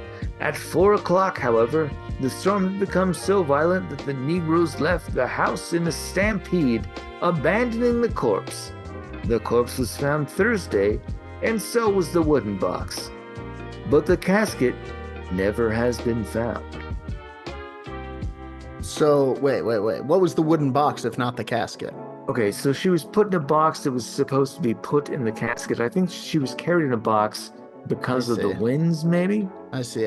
At 4 o'clock, however, the storm had become so violent that the Negroes left the house in a stampede, abandoning the corpse. The corpse was found Thursday, and so was the wooden box. But the casket never has been found. So, wait. What was the wooden box if not the casket? Okay, so she was put in a box that was supposed to be put in the casket. I think she was carried in a box because of the winds, maybe? I see.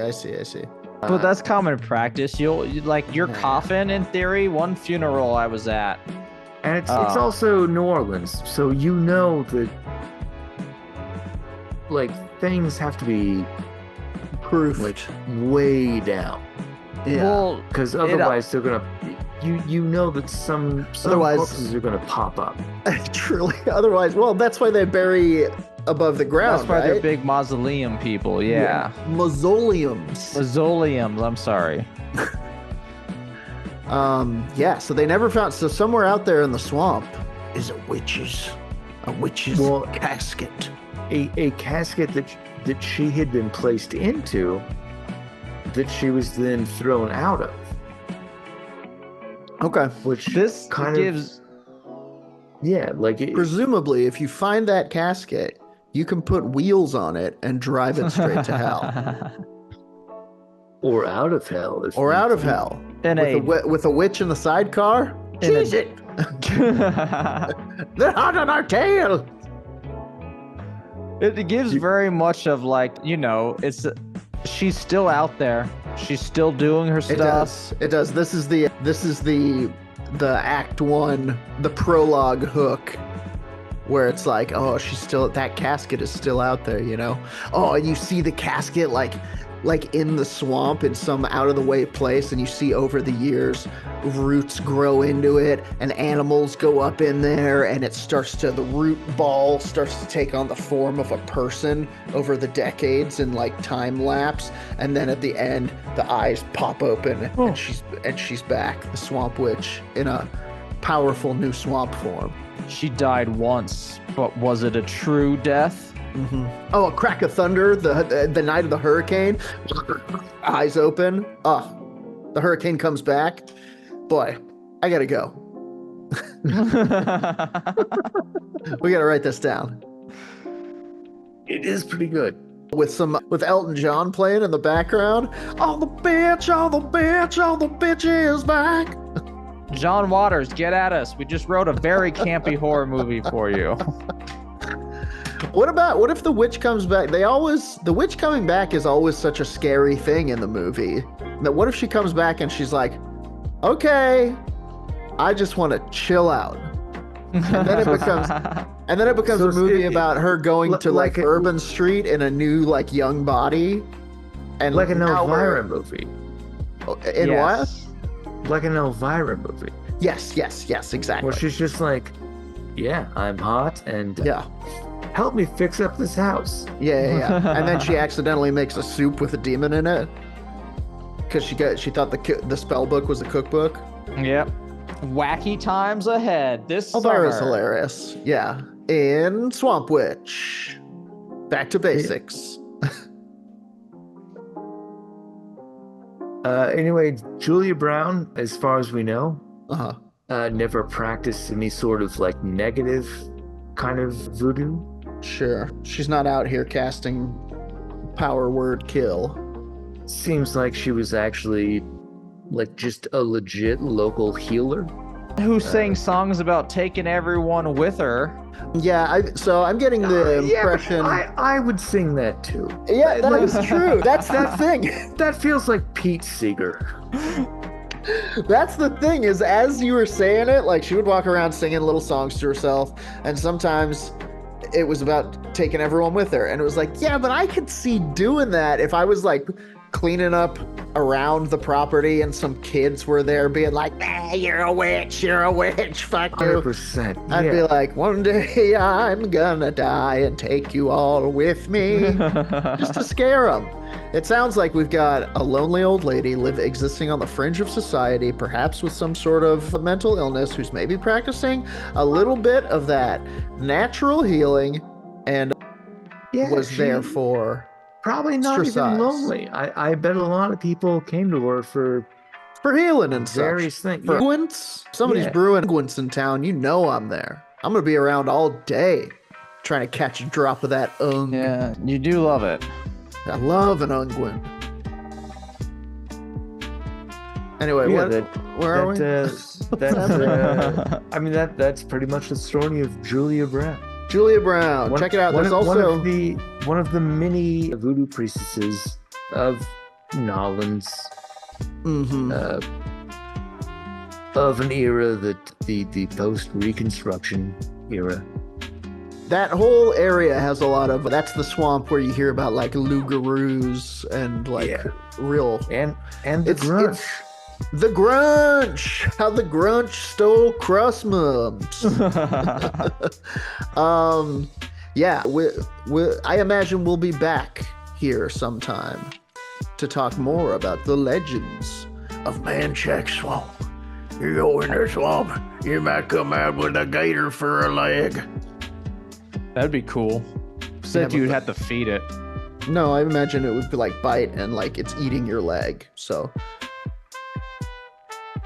But that's common practice. You'll like your coffin, in theory, one funeral I was at. And it's also New Orleans, so you know that, like, things have to be Proof. like way down. Yeah. Well, Because otherwise they're gonna, you know that some Otherwise- corpses are gonna pop up. Truly. Otherwise, well, that's why they bury above the ground, that's why right? they're big mausoleum people. Yeah. Mausoleums. Mausoleums. I'm sorry. Yeah, so they never found, so somewhere out there in the swamp is a witch's casket. A casket that she had been placed into, that she was then thrown out of. Okay. Which This kind gives. Yeah, like Presumably, if you find that casket, you can put wheels on it and drive it straight to hell. or out of hell. Or out of hell. With a witch in the sidecar? Cheese it! They're hot on our tail! It gives very much of like, she's still out there. She's still doing her stuff. It does. This is the act 1, the prologue hook, where it's like, oh, that casket is still out there, Oh, and you see the casket like in the swamp in some out of the way place, and you see over the years roots grow into it and animals go up in there, and the root ball starts to take on the form of a person over the decades in like time lapse, and then at the end the eyes pop open and she's back, the swamp witch in a powerful new swamp form. She died once, but was it a true death? Mm-hmm. Oh, a crack of thunder, the night of the hurricane, eyes open. Oh, the hurricane comes back. Boy, I gotta go. We gotta write this down. It is pretty good. With Elton John playing in the background. On the bench is back. John Waters, get at us. We just wrote a very campy horror movie for you. What if the witch comes back? The witch coming back is always such a scary thing in the movie. That what if she comes back and she's like, okay, I just want to chill out. And then it becomes a movie about her going to like Urban Street in a new like young body. And like an Elvira movie. In what? Like an Elvira movie. Yes, exactly. Where she's just like, yeah, I'm hot and help me fix up this house. Yeah. And then she accidentally makes a soup with a demon in it because she thought the spell book was a cookbook. Yep. Wacky times ahead this summer. Elvira's hilarious. Yeah. In Swamp Witch. Back to basics. Anyway, Julia Brown, as far as we know, never practiced any sort of like negative kind of voodoo. Sure. She's not out here casting power word kill. Seems like she was actually like just a legit local healer. Who sang songs about taking everyone with her. Yeah, so I'm getting the impression... I would sing that too. Yeah, that is true. That's the thing. That feels like Pete Seeger. That's the thing, is as you were saying it, like she would walk around singing little songs to herself, and sometimes it was about taking everyone with her. And it was like, yeah, but I could see doing that if I was like cleaning up around the property and some kids were there being like, you're a witch, fuck you. 100%. I'd be like, one day I'm gonna die and take you all with me. Just to scare them. It sounds like we've got a lonely old lady existing on the fringe of society, perhaps with some sort of mental illness, who's maybe practicing a little bit of that natural healing and was there for probably not even lonely. I bet a lot of people came to her for healing and various such. things. For unguents? Somebody's brewing unguents in town. You know I'm there. I'm going to be around all day trying to catch a drop of that ung. Yeah, you do love it. I love an unguent. Anyway, where are we? That's pretty much the story of Julia Brown. Julia Brown. Check it out. There's also one of the many voodoo priestesses of Nolans. Mm-hmm. Of an era that the post-Reconstruction era. That whole area has a lot of. That's the swamp where you hear about like Lugaroos and like real and the grunge. The grunge. How the grunge stole Christmas. I imagine we'll be back here sometime to talk more about the legends of Manchac Swamp. You go in the swamp, you might come out with a gator for a leg. That'd be cool. Said you'd have to feed it. No, I imagine it would be like bite and like it's eating your leg. So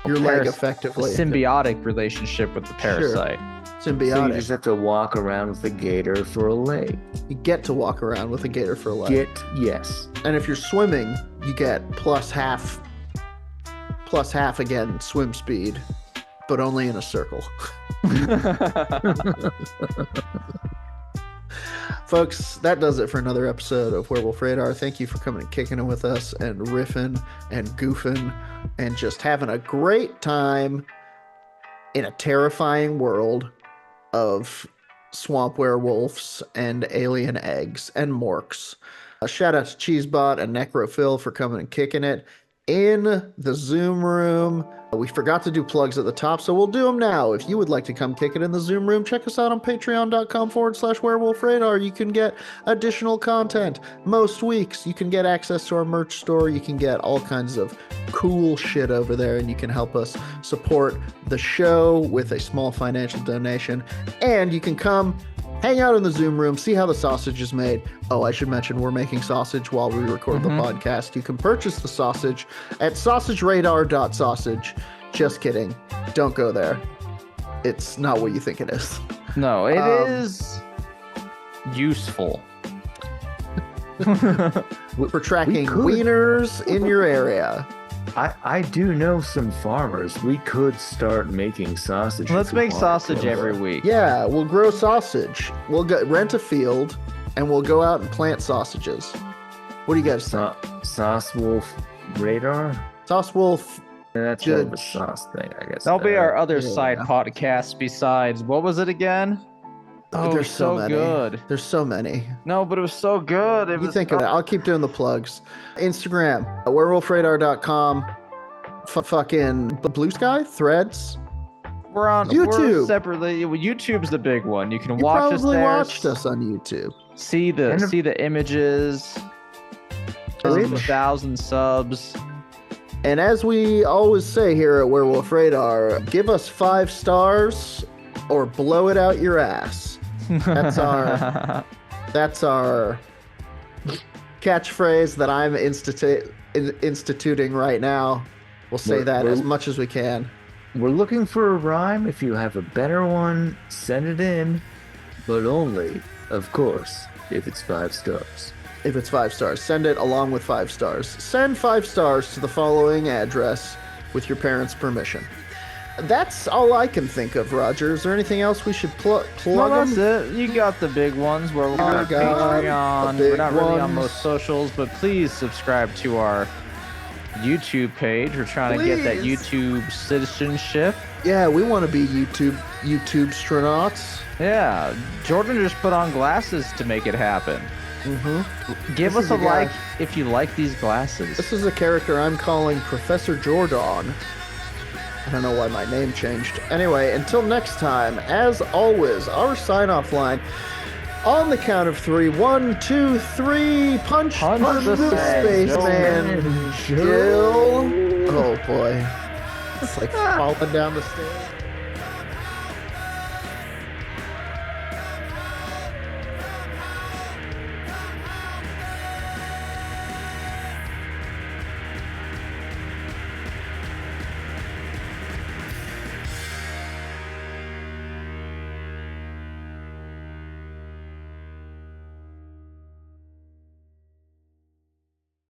your leg effectively. A symbiotic relationship with the parasite. So you Symbiotic. just have to walk around with a gator for a leg. You get to walk around with a gator for a leg. Yes. And if you're swimming, you get plus half again swim speed, but only in a circle. Folks, that does it for another episode of Werewolf Radar. Thank you for coming and kicking it with us and riffing and goofing and just having a great time in a terrifying world of swamp werewolves and alien eggs and morks. A shout out to Cheesebot and Necrophil for coming and kicking it in the Zoom room. We forgot to do plugs at the top, so we'll do them now. If you would like to come kick it in the Zoom room, check us out on patreon.com/werewolf radar. You can get additional content most weeks. You can get access to our merch store. You can get all kinds of cool shit over there, and you can help us support the show with a small financial donation. And you can come hang out in the Zoom room, see how the sausage is made. Oh, I should mention we're making sausage while we record the podcast. You can purchase the sausage at sausageradar.sausage. Just kidding. Don't go there. It's not what you think it is. No, it is useful. For tracking wieners in your area. I do know some farmers. We could start making sausage. Let's make sausage every week. Yeah, we'll grow sausage. We'll rent a field, and we'll go out and plant sausages. What do you guys think? Sauce Wolf Radar? Sauce Wolf. That's more of a sauce thing, I guess. That'll be our other side podcast besides, what was it again? Oh, there's so many. Good. There's so many. No, but it was so good. You think of it. I'll keep doing the plugs. Instagram, werewolfradar.com, fucking Blue Sky, Threads. We're on YouTube. We're separately. YouTube's the big one. You can You watch us probably there. watched us on YouTube. See the images. Twitch. 1,000 subs. And as we always say here at Werewolf Radar, give us 5 stars or blow it out your ass. That's our catchphrase that I'm instituting right now. We'll say that as much as we can. We're looking for a rhyme. If you have a better one, send it in. But only, of course, if it's 5 stars. If it's 5 stars, send it along with 5 stars. Send 5 stars to the following address with your parents' permission. That's all I can think of, Roger. Is there anything else we should plug? No, that's it. You got the big ones where we're on Patreon. We're not really on most socials, but please subscribe to our YouTube page. We're trying to get that YouTube citizenship. Yeah, we want to be YouTube astronauts. Yeah, Jordan just put on glasses to make it happen. Give us a like if you like these glasses. This is a character I'm calling Professor Jordan. I don't know why my name changed. Anyway, until next time, as always, our sign-off line on the count of 3. 1, 2, 3. Punch the Spaceman Joe. Oh boy. It's like falling down the stairs.